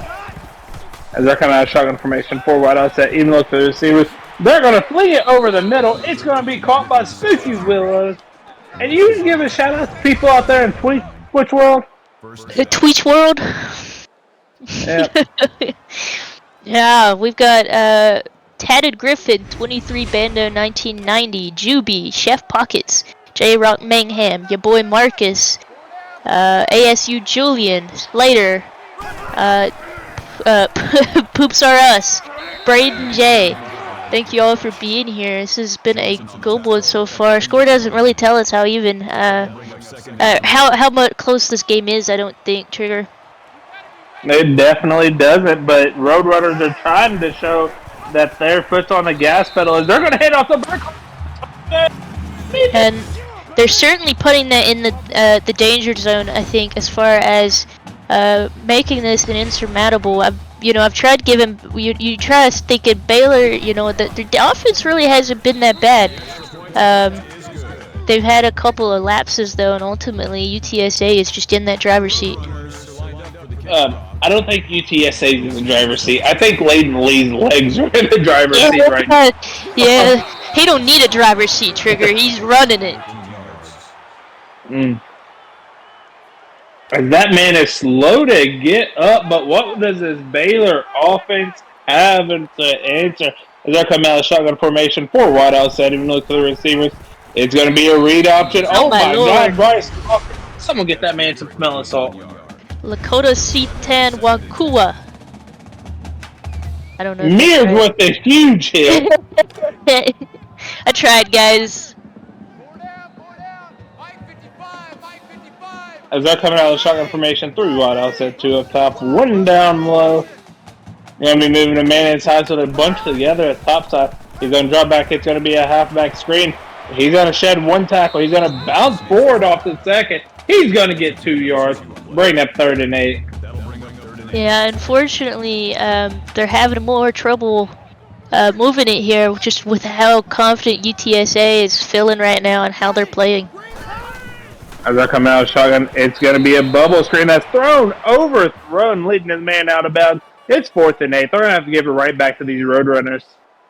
As they're coming out of shotgun formation, 4 wide offset. Even look to the receivers. They're going to fling it over the middle. It's going to be caught by Spooky Willows. And you can give a shout out to people out there in Twitch world. Tweech World? Yeah. Yeah, we've got Tatted Griffin, 23 Bando 1990, Juby, Chef Pockets, J Rock Mangham, your boy Marcus, ASU Julian, Slater, Poops Are Us, Braden J. Thank you all for being here. This has been a good one so far. Score doesn't really tell us how even, how much close this game is, I don't think, Trigger. It definitely doesn't, but Roadrunners are trying to show that their foot's on the gas pedal as they're going to hit off the Burkhart. And they're certainly putting that in the danger zone, I think, as far as making this an insurmountable. I've tried giving you try thinking Baylor, the offense really hasn't been that bad. They've had a couple of lapses though, and ultimately UTSA is just in that driver's seat. I don't think UTSA is in the driver's seat. I think Layton Lee's legs are in the driver's seat right now. Yeah, he don't need a driver's seat, Trigger. He's running it. That man is slow to get up, but what does this Baylor offense have to answer? As they're coming out of shotgun formation, 4 wide outside, even look to the receivers. It's going to be a read option. Oh my God, Bryce. Someone get that man some smelling salt. Lakota Sitan Wakua. I don't know. Mears with a huge hit. I tried, guys. 4 down. Mike 55. As they're coming out of the shotgun formation, 3 wide outside, 2 up top, 1 down low. They're going to be moving a man inside, so they're bunched together at top side. He's going to drop back. It's going to be a halfback screen. He's going to shed 1 tackle. He's going to bounce forward off the second. He's going to get 2 yards. Bring up 3rd and 8. Yeah, unfortunately, they're having more trouble moving it here, just with how confident UTSA is feeling right now and how they're playing. As they're coming out of shotgun, it's going to be a bubble screen that's overthrown, leading his man out of bounds. It's 4th and 8. They're going to have to give it right back to these Roadrunners.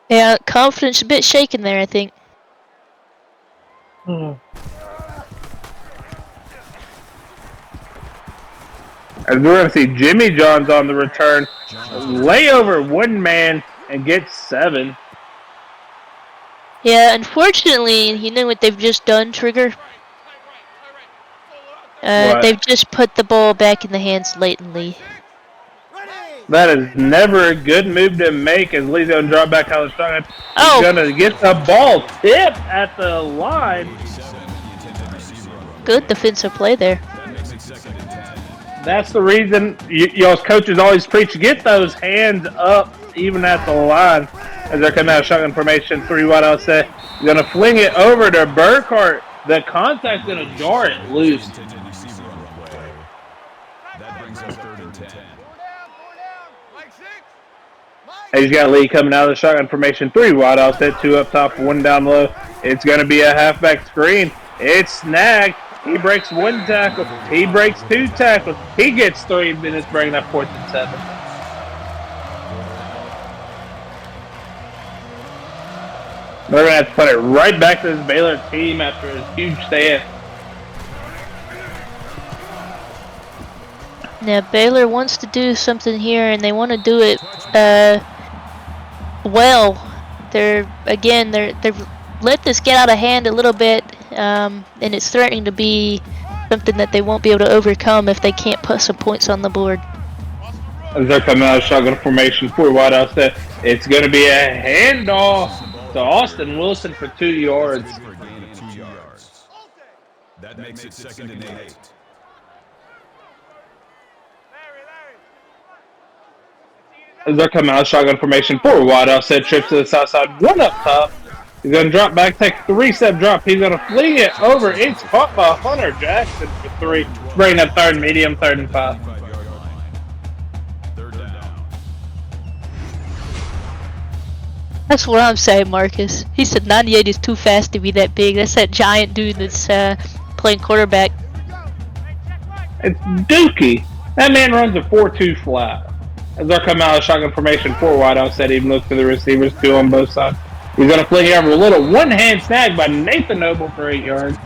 Yeah, confidence a bit shaken there, I think. As we're going to see Jimmy John's on the return, lay over 1 man and get 7. Yeah, unfortunately, you know what they've just done, Trigger? They've just put the ball back in the hands latently. That is never a good move to make as Lee's going to drop back out of the shotgun. Oh. He's going to get the ball tipped at the line. Good defensive play there. That makes it 2nd and 10. That's the reason y'all's coaches always preach, get those hands up even at the line. As they're coming out of shotgun formation, 3 wide outside. You're going to fling it over to Burkhart. The contact's going to jar it loose. Intended receiver on the play. That brings up 3rd and 10. Four down. Mike 6. He's got Lee coming out of the shotgun formation. 3 wide outside, 2 up top, 1 down low. It's going to be a halfback screen. It's snagged. He breaks 1 tackle. He breaks 2 tackles. He gets 3 minutes, bringing up 4th and 7. They're going to have to put it right back to this Baylor team after his huge stand. Now Baylor wants to do something here, and they want to do it well. They've let this get out of hand a little bit, and it's threatening to be something that they won't be able to overcome if they can't put some points on the board. As they're coming out of shotgun formation, 4 wide outside. It's going to be a handoff to Austin Wilson for 2 yards. For a gain of 2 yards. That makes it 2nd and 8. As they're coming out of shotgun formation, 4 wide outside, trips to the south side, 1 up top. He's going to drop back, take a 3-step drop. He's going to fling it over. It's caught by Hunter Jackson for 3. Bringing up 3rd and medium, 3rd and 5. 5-yard line. 3rd down. That's what I'm saying, Marcus. He said 98 is too fast to be that big. That's that giant dude that's playing quarterback. It's Dookie. That man runs a 4-2 flat. As they're coming out of shotgun formation, 4 wide outside, even look to the receivers, 2 on both sides. He's going to fling it over a little one-hand snag by Nathan Noble for 8 yards.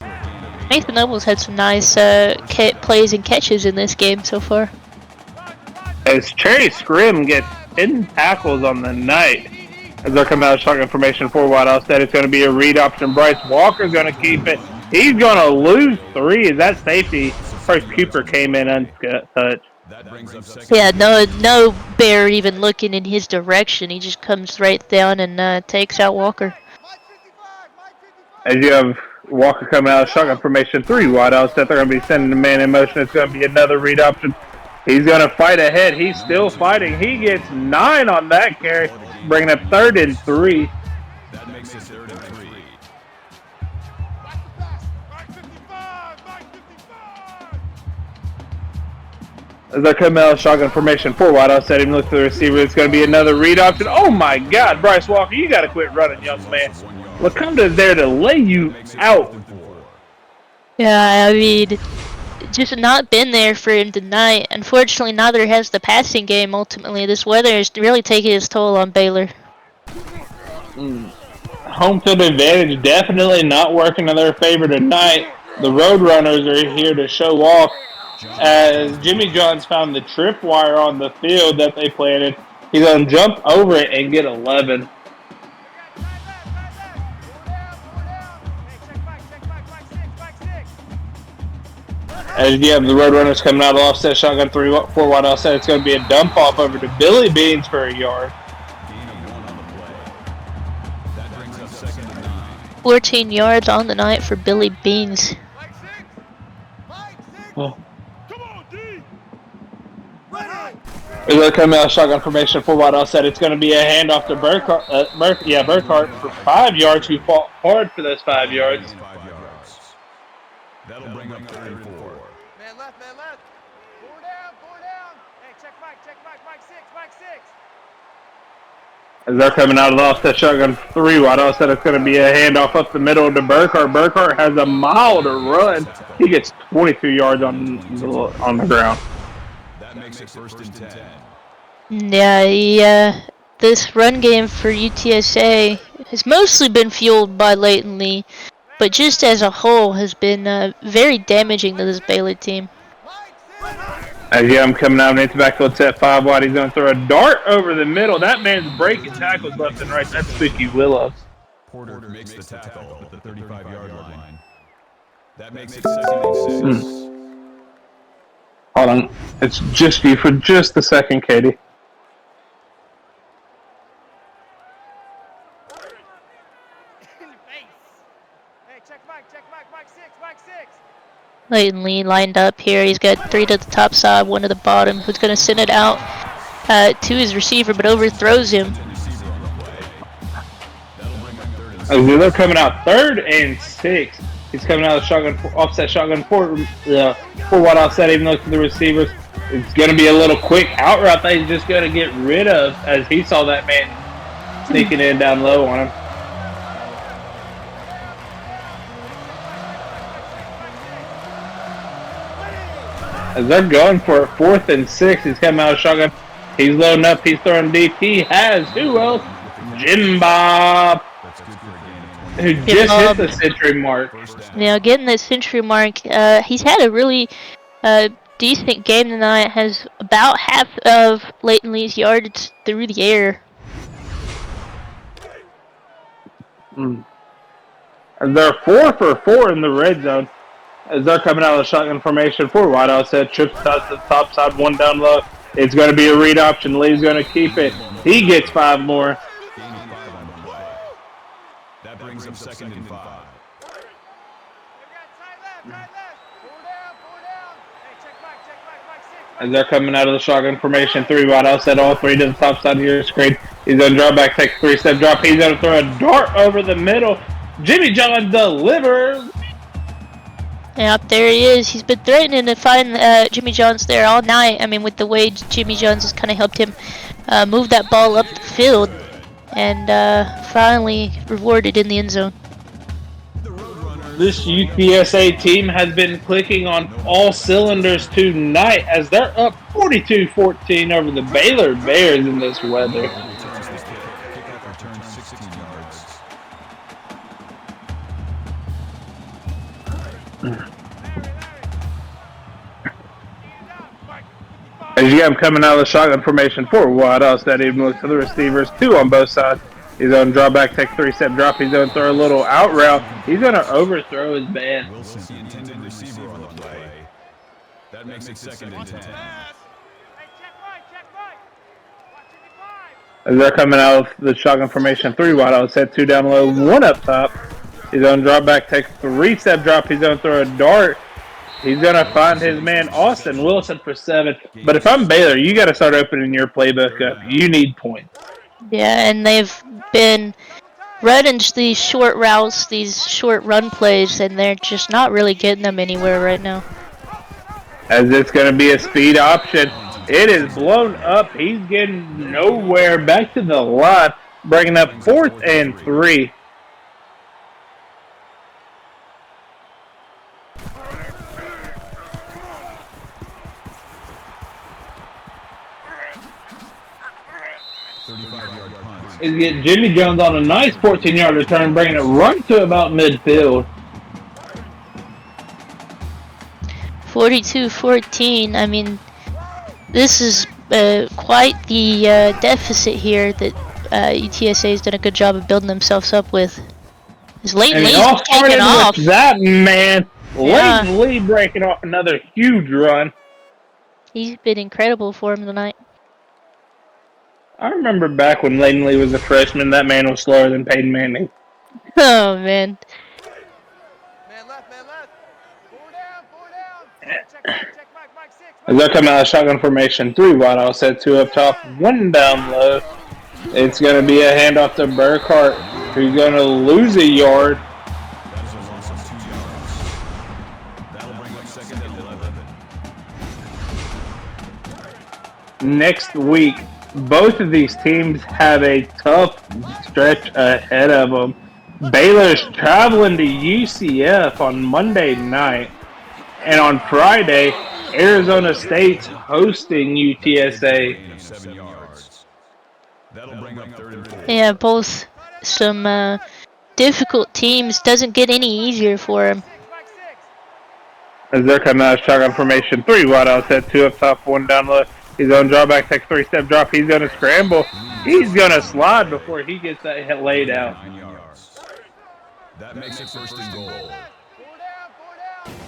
Nathan Noble's had some nice plays and catches in this game so far. As Cherry Scrim gets 10 tackles on the night. As they're coming out of shotgun formation, 4 wide outside, it's going to be a read option. Bryce Walker's going to keep it. He's going to lose 3 as that safety, first Cooper, came in untouched. That brings up 2nd. Yeah, no bear even looking in his direction. He just comes right down and takes out Walker. As you have Walker coming out of shotgun formation, 3 wide outside, they're going to be sending the man in motion. It's going to be another read option. He's going to fight ahead. He's still fighting. He gets 9 on that carry, bringing up 3rd and 3. That makes it 3rd and 3. As they're coming out of shotgun formation, 4 wide outside, even look to the receiver. It's going to be another read option. Oh my God, Bryce Walker, you got to quit running, young man. Laconda's there to lay you out. Yeah, I mean, just not been there for him tonight. Unfortunately, neither has the passing game ultimately. This weather is really taking its toll on Baylor. Home field advantage definitely not working in their favor tonight. The Roadrunners are here to show off, as Jimmy Johns found the tripwire on the field that they planted. He's going to jump over it and get 11. As you have the Roadrunners coming out of offset shotgun, 4 wide offset, it's going to be a dump off over to Billy Beans for a yard. Gain of 1 on the play. That brings up 2nd and 9. 14 yards on the night for Billy Beans. Oh. As they're coming out of shotgun formation, 4 wide offset, it's going to be a handoff to Burkhart for 5 yards, who fought hard for those 5 yards. 5 yards. That'll bring up 3rd and 4. Man left. 4 down. Hey, check Mike 6. As they're coming out of the offset shotgun, 3 wide offset, it's going to be a handoff up the middle to Burkhart. Burkhart has a mile to run. He gets 22 yards on the ground. That makes it 1st and 10. Yeah, this run game for UTSA has mostly been fueled by Leighton Lee, but just as a whole has been very damaging to this Baylor team. As I'm coming out into the backfield, it's at 5 wide. He's going to throw a dart over the middle. That man's breaking tackles left and right. That's Spooky Willows. Porter makes the tackle at the 35-yard line. That makes it 2nd and 6. Hold on. It's just you for just a second, Katie. Hey, check Mike 6. Leighton Lee lined up here. He's got 3 to the top side, 1 to the bottom. Who's going to send it out to his receiver, but overthrows him. They're coming out 3rd and 6. He's coming out of shotgun, offset shotgun for wide offset, even though to the receivers. It's going to be a little quick out route that he's just going to get rid of as he saw that man sneaking in down low on him. As they're going for a 4th and 6, he's coming out of shotgun. He's loading up. He's throwing deep. He has who else? Jim Bob, who just hit the century mark. Now getting the century mark. He's had a really decent game tonight. Has about half of Leighton Lee's yards through the air. They're 4 for 4 in the red zone. As they're coming out of the shotgun formation for wide outside, trips to the top side, 1 down low. It's going to be a read option. Lee's going to keep it. He gets 5 more. That brings up 2nd and 5. As they're coming out of the shotgun formation, 3 wide outside, all 3 to the top side of your screen. He's going to drop back, take a 3-step drop. He's going to throw a dart over the middle. Jimmy John delivers. Yep, there he is. He's been threatening to find Jimmy Johns there all night. I mean, with the way Jimmy Johns has kind of helped him move that ball up the field, and finally rewarded in the end zone. This UTSA team has been clicking on all cylinders tonight as they're up 42-14 over the Baylor Bears in this weather. As you got him coming out of the shotgun formation for wide outside, even looks to the receivers, 2 on both sides. He's going to draw back, take a 3-step drop. He's going to throw a little out route. He's going to overthrow his man. Wilson's the intended receiver on the play. That makes it 2nd and 10. As they're coming out of the shotgun formation, 3 wide outside, 2 down low, 1 up top. He's going to draw back, take a 3-step drop. He's going to throw a dart. He's going to find his man, Austin Wilson, for 7. But if I'm Baylor, you got to start opening your playbook up. You need points. Yeah, and they've been running these short routes, these short run plays, and they're just not really getting them anywhere right now. As it's going to be a speed option. It is blown up. He's getting nowhere. Back to the line, bringing up 4th and 3. Is getting Jimmy Jones on a nice 14-yard return, bringing it right to about midfield. 42-14. I mean, this is quite the deficit here that UTSA has done a good job of building themselves up with. Is Leighton Lee's taking off? That man, Yeah. Leighton Lee breaking off another huge run. He's been incredible for him tonight. I remember back when Leighton Lee was a freshman, that man was slower than Peyton Manning. Oh, man. Man left, man left. 4 down. Check back, Mike 6. As they're coming out of shotgun formation, 3 wide outside, 2 up top, 1 down low. It's going to be a handoff to Burkhart, who's going to lose a yard. That is a loss of 2 yards. That'll bring up 2nd and 11. Next week, both of these teams have a tough stretch ahead of them. Baylor's traveling to UCF on Monday night, and on Friday, Arizona State's hosting UTSA. 7 yards. That'll bring up 3rd and 4. Yeah, both some difficult teams. Doesn't get any easier for him. As they're coming out of shotgun formation, 3 wide outside, 2 up top, 1 down low. He's going to draw back, take a 3-step drop. He's going to scramble. He's going to slide before he gets that laid out. 9 yards. That makes it 1st and goal. 4 down.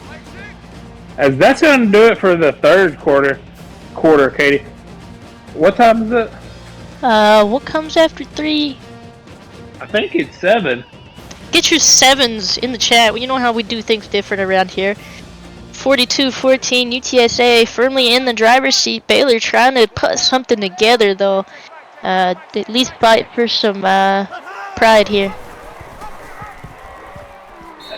Mike 6. As that's going to do it for the third quarter, Katie. What time is it? What comes after 3? I think it's 7. Get your 7s in the chat. You know how we do things different around here. 42-14, UTSA firmly in the driver's seat. Baylor trying to put something together, though. At least fight for some pride here.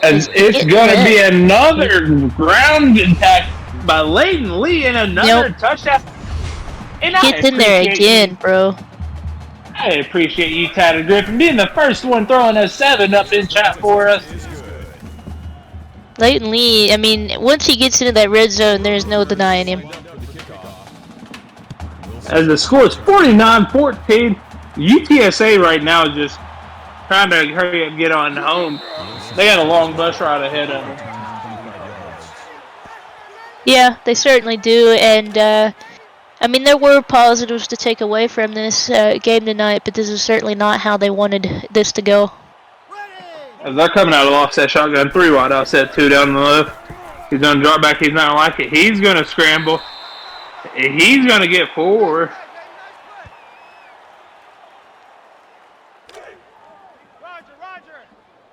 And it's going to be another ground attack by Layton Lee and another touchdown. And gets in there again, bro. I appreciate you, Tyler Griffin, being the first one throwing a 7 up in chat for us. Layton Lee, I mean, once he gets into that red zone, there's no denying him. As the score is 49-14, UTSA right now is just trying to hurry up and get on home. They got a long bus ride ahead of them. Yeah, they certainly do, and I mean, there were positives to take away from this game tonight, but this is certainly not how they wanted this to go. As they're coming out of the offset shotgun, 3 wide offset, 2 down the left. He's going to drop back. He's not like it. He's going to scramble. He's going to get 4. Roger, Roger.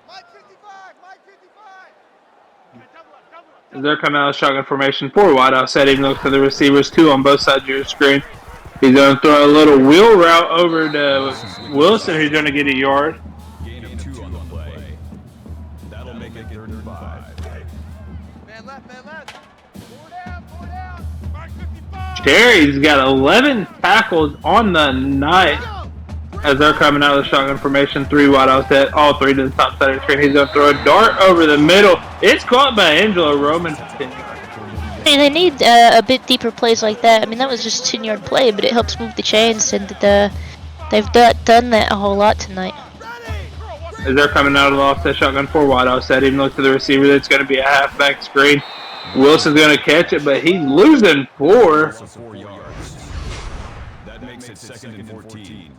Mike 55, Mike 55. Double up. As they're coming out of shotgun formation, 4 wide offset. Even looks to the receivers, 2 on both sides of your screen. He's going to throw a little wheel route over to Wilson, who's going to get a yard. Gain of 2 on the play. That'll make it 35. Man left. 4 down. Mike 55. Terry's got 11 tackles on the night. As they're coming out of the shotgun formation, 3 wide offset, all 3 to the top side of the screen. He's going to throw a dart over the middle. It's caught by Angelo Roman. Hey, they need a bit deeper plays like that. I mean, that was just a 10-yard play, but it helps move the chains, and they've done that a whole lot tonight. As they're coming out of the offset shotgun, 4 wide offset, even look to the receiver, that's going to be a halfback screen. Wilson's going to catch it, but he's losing 4. 4 yards. That makes it 2nd and 14.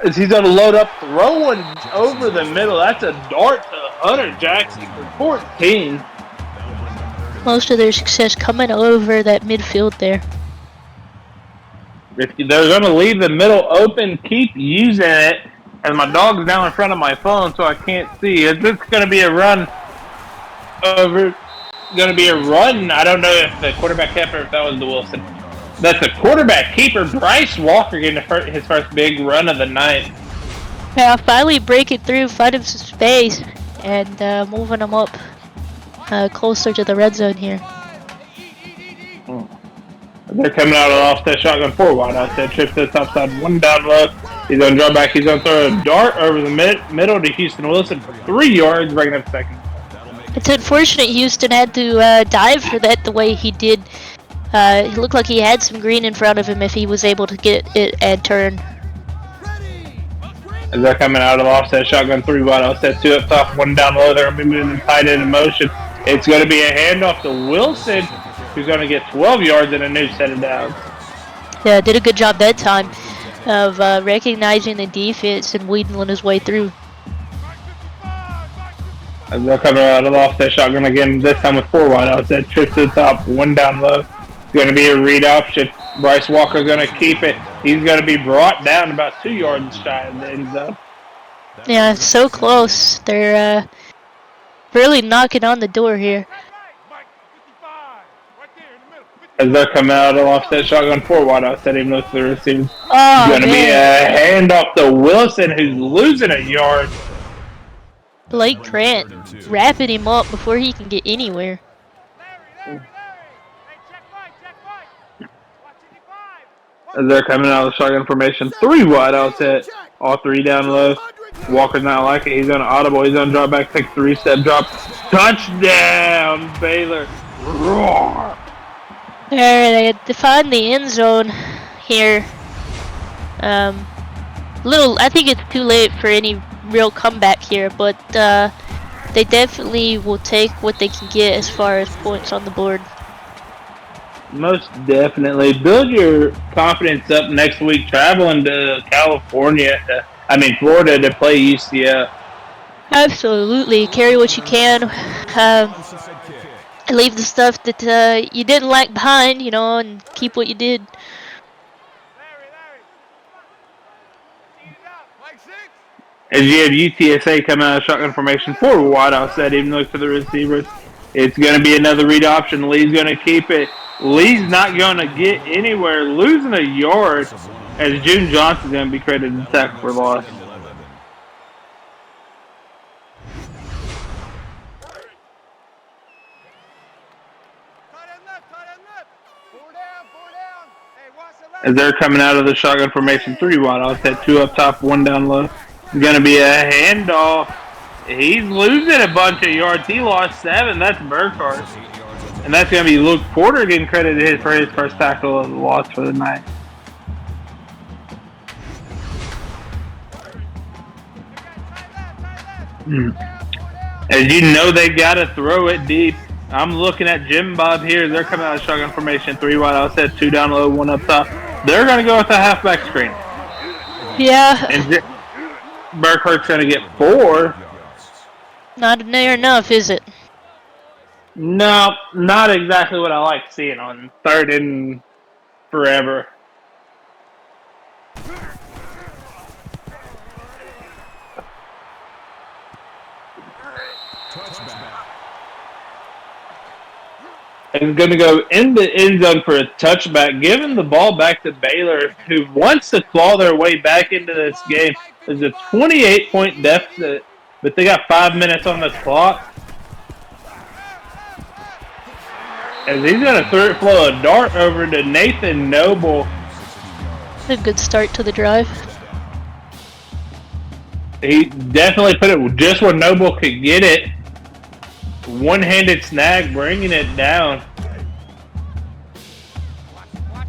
As he's going to load up, throwing over the middle. That's a dart to Hunter Jackson for 14. Most of their success coming over that midfield there. If they're going to leave the middle open, keep using it. And my dog's now in front of my phone, so I can't see. Is this going to be a run over? Going to be a run? I don't know if the quarterback kept or if that was the Wilson. That's the quarterback keeper, Bryce Walker, getting his first big run of the night. Yeah, finally breaking through, finding some space, and moving them up closer to the red zone here. They're coming out of the offset shotgun, 4 wide offset, trip to the top side, 1 down low. He's going to draw back. He's going to throw a dart over the middle to Houston Wilson for 3 yards, bringing up 2nd. It's unfortunate Houston had to dive for that the way he did. It looked like he had some green in front of him if he was able to get it and turn. As they're coming out of the offset shotgun, 3 wide offset, 2 up top, 1 down low. They're going to be moving tight end in motion. It's going to be a handoff to Wilson, who's going to get 12 yards in a new set of downs. Yeah, did a good job that time of recognizing the defense and wheedling his way through. As they're coming out of the offset shotgun again, this time with 4 wide offset, trip to the top, 1 down low. It's going to be a read option. Bryce Walker's going to keep it. He's going to be brought down about 2 yards shy of the end zone. Yeah, so close. They're really knocking on the door here. As they're coming out of the offset shotgun, 4 wide offset, even though the receiver. Oh, it's going to be a handoff to Wilson, who's losing a yard. Blake Grant wrapping him up before he can get anywhere. As they're coming out of the shotgun formation, 3 wide offset, all 3 down low. Walker's not like it. He's going to audible. He's going to drop back, take a 3-step drop. Touchdown, Baylor. Roar. There, they find the end zone here. I think it's too late for any real comeback here, but they definitely will take what they can get as far as points on the board. Most definitely. Build your confidence up next week traveling to Florida to play UCF. Absolutely. Carry what you can. Onside kick. Leave the stuff that you didn't like behind, and keep what you did. Larry. Teed it up. Mike 6. As you have UTSA coming out of shotgun formation, 4 wide offset, even look for the receivers. It's going to be another read option. Lee's going to keep it. Lee's not going to get anywhere, losing a yard, as June Johnson's going to be credited to tackle for loss. Tight end left. 4 down. Hey, watch the left. As they're coming out of the shotgun formation, 3 wide offset, 2 up top, 1 down low. It's going to be a handoff. He's losing a bunch of yards. He lost 7. That's Burkhardt. And that's going to be Luke Porter getting credited for his first tackle of the loss for the night. As you know, they got to throw it deep. I'm looking at Jim Bob here. They're coming out of shotgun formation, 3 wide offset, 2 down low, 1 up top. They're going to go with a halfback screen. Yeah. And Burkhardt's going to get 4. Not near enough, is it? No, not exactly what I like seeing on 3rd and forever. And going to go in the end zone for a touchback, giving the ball back to Baylor, who wants to claw their way back into this game. There's a 28-point deficit, but they got 5 minutes on the clock. As he's going to throw a dart over to Nathan Noble. A good start to the drive. He definitely put it just where Noble could get it. One-handed snag, bringing it down. Watch the run.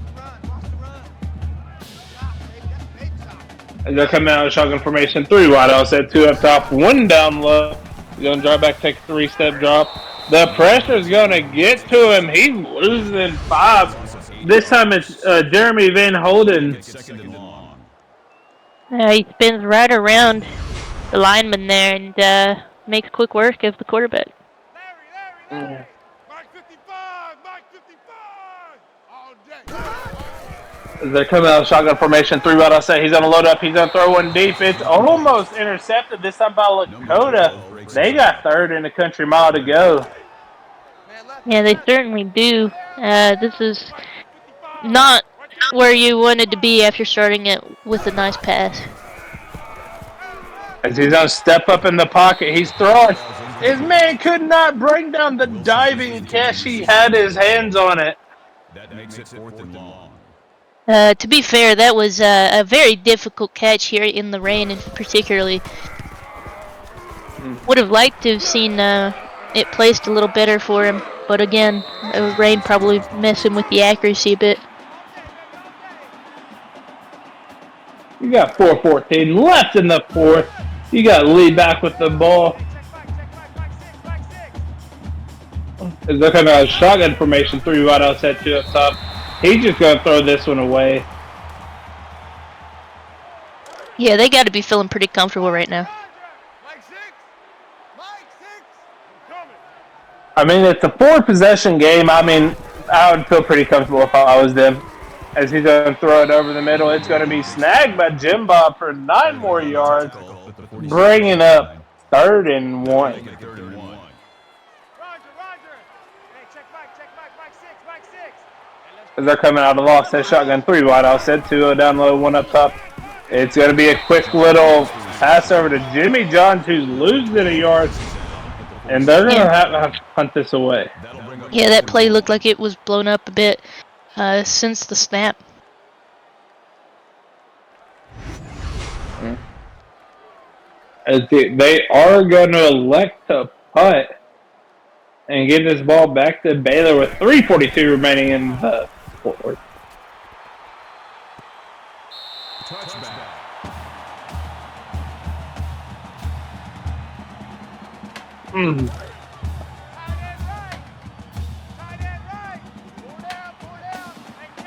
Stop, baby. That's a big stop. As they're coming out of shotgun formation, 3 wide offset, 2 up top, 1 down low. He's going to drop back, take a 3-step drop. The pressure's going to get to him. He's losing 5. This time it's Jeremy Van Holden. He spins right around the lineman there and makes quick work of the quarterback. Larry. Mike 55. All day. As they're coming out of shotgun formation, 3 wide offset. He's going to load up. He's going to throw one deep. It's almost intercepted this time by Lakota. They got 3rd in the country mile to go. Yeah, they certainly do. This is not where you wanted to be after starting it with a nice pass. As he's going to step up in the pocket, he's throwing. His man could not bring down the diving catch. He had his hands on it. That makes it 4th and long. To be fair, that was a very difficult catch here in the rain, particularly. Would have liked to have seen it placed a little better for him, but again, the rain probably messing with the accuracy a bit. You got 4:14 left in the 4th. You got Lee back with the ball. As they're coming out of shotgun formation, 3 wide offset, 2 up top. He's just going to throw this one away. Yeah, they got to be feeling pretty comfortable right now. Mike 6. Coming. I mean, it's a 4-possession game. I mean, I would feel pretty comfortable if I was them. As he's going to throw it over the middle, it's going to be snagged by Jim Bob for 9 more yards, bringing up 3rd and 1. Roger. Hey, check Mike 6. As they're coming out of the offset shotgun, 3 wide offset, 2 down low, 1 up top. It's going to be a quick little pass over to Jimmy Johns, who's losing a yard, and they're going to have to punt this away. Yeah, that play looked like it was blown up a bit since the snap. As they are going to elect to punt and give this ball back to Baylor with 3:42 remaining in the 4th. Touchback.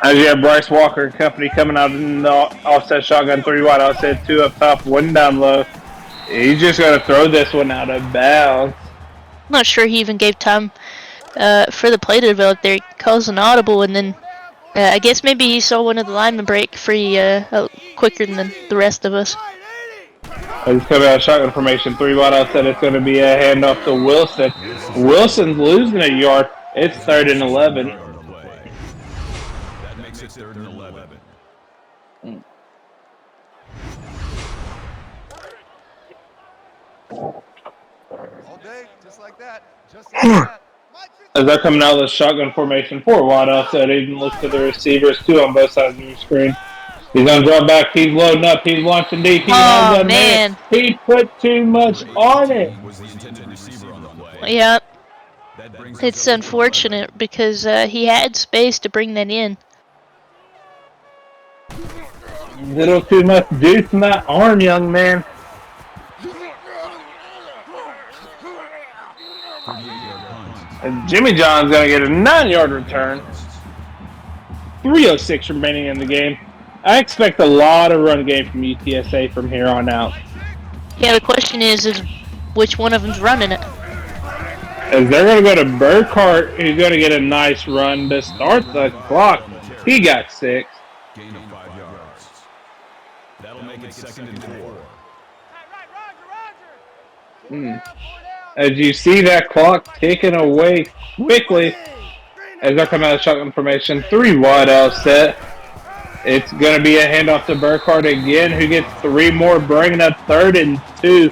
As you have Bryce Walker and company coming out in the offset shotgun, 3 wide offset, 2 up top, 1 down low. He's just going to throw this one out of bounds. I'm not sure he even gave time for the play to develop there. He calls an audible, and then I guess maybe he saw one of the linemen break free quicker than the rest of us. He's coming out of shotgun formation. 3 wide out said it's going to be a handoff to Wilson. Wilson's losing a yard. It's 3rd and 11. That makes it 3rd and 11. All day, just like that. Just like that. As they're coming out of the shotgun formation, 4 wide outside, even look to the receivers, 2 on both sides of your screen. He's going to drop back. He's loading up. He's launching deep. He has a man. He put too much on it. Yeah. It's unfortunate because he had space to bring that in. Little too much juice in that arm, young man. And Jimmy John's going to get a 9-yard return. 3:06 remaining in the game. I expect a lot of run game from UTSA from here on out. Yeah, the question is which one of them's running it? As they're going to go to Burkhart, who's going to get a nice run to start the clock. He got 6. Gain of 5 yards. That'll make it 2nd and 4. As you see that clock ticking away quickly, as they're coming out of shotgun formation, 3 wide out set. It's going to be a handoff to Burkhart again, who gets 3 more, bringing up 3rd and 2.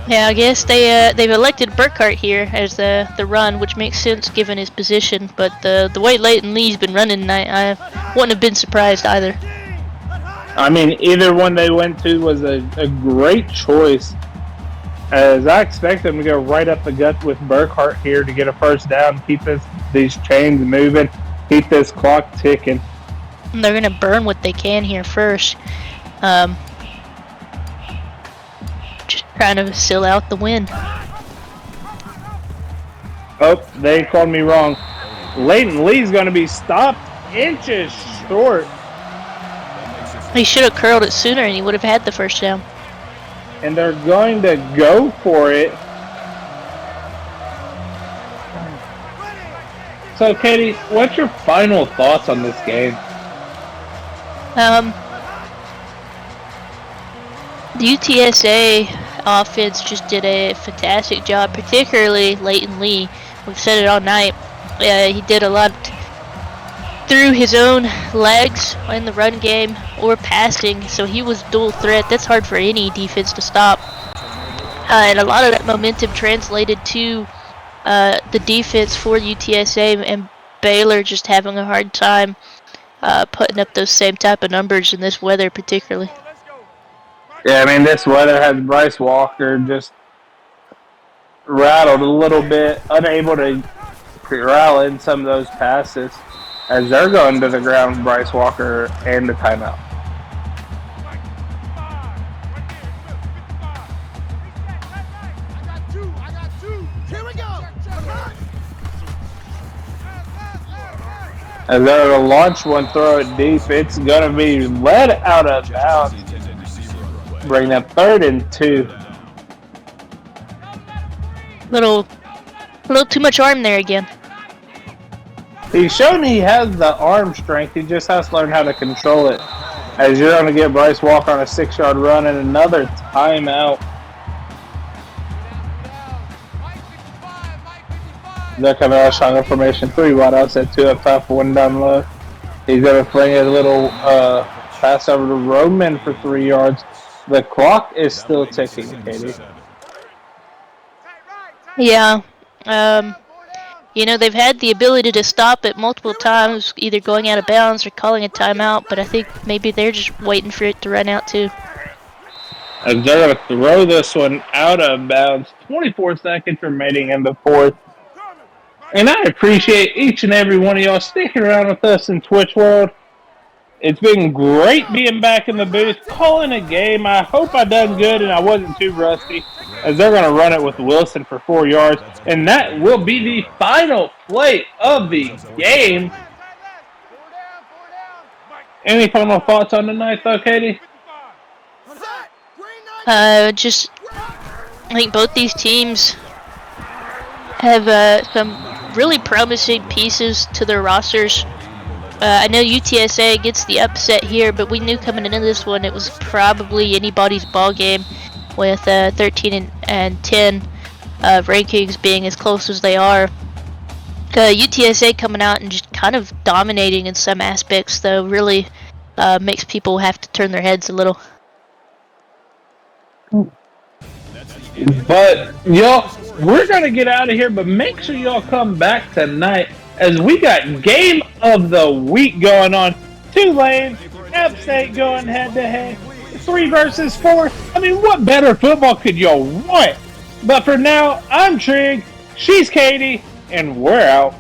Yeah, I guess they've elected Burkhart here as the run, which makes sense given his position. But the way Leighton Lee's been running tonight, I wouldn't have been surprised either. I mean, either one they went to was a great choice, as I expect them to go right up the gut with Burkhart here to get a first down, keep these chains moving, keep this clock ticking. And they're going to burn what they can here first. Just trying to seal out the win. Oh, they called me wrong. Leighton Lee's going to be stopped inches short. He should have curled it sooner and he would have had the first down. And they're going to go for it. So, Katie, what's your final thoughts on this game? The UTSA offense just did a fantastic job, particularly Leighton Lee. We've said it all night. He did a lot through his own legs in the run game or passing, so he was dual threat. That's hard for any defense to stop. And a lot of that momentum translated to the defense for UTSA, and Baylor just having a hard time putting up those same type of numbers in this weather particularly. Yeah, I mean, this weather has Bryce Walker just rattled a little bit, unable to corral in some of those passes as they're going to the ground, Bryce Walker and the timeout. As they're going to launch one, throw it deep, it's going to be led out of bounds. Bring up 3rd and 2. Little too much arm there again. He's shown he has the arm strength. He just has to learn how to control it. As you're going to get Bryce Walker on a 6-yard run and another timeout. They're coming out of shotgun formation. 3 wide outside, 2 up top, 1 down low. He's going to fling a little pass over to Roman for 3 yards. The clock is still ticking, Katie. Yeah. You know, they've had the ability to stop it multiple times, either going out of bounds or calling a timeout, but I think maybe they're just waiting for it to run out too. As they're going to throw this one out of bounds. 24 seconds remaining in the 4th. And I appreciate each and every one of y'all sticking around with us in Twitch World. It's been great being back in the booth, calling a game. I hope I done good and I wasn't too rusty, as they're going to run it with Wilson for 4 yards. And that will be the final play of the game. Any final thoughts on tonight, though, Katie? Just, I think both these teams have some really promising pieces to their rosters. I know UTSA gets the upset here, but we knew coming into this one it was probably anybody's ball game with 13 and 10 rankings being as close as they are. UTSA coming out and just kind of dominating in some aspects, though, really makes people have to turn their heads a little. But y'all, we're gonna get out of here. But make sure y'all come back tonight as we got game of the week going on. Tulane, App State going head to head, 3 versus 4. I mean, what better football could y'all want? But for now, I'm Trig, she's Katie, and we're out.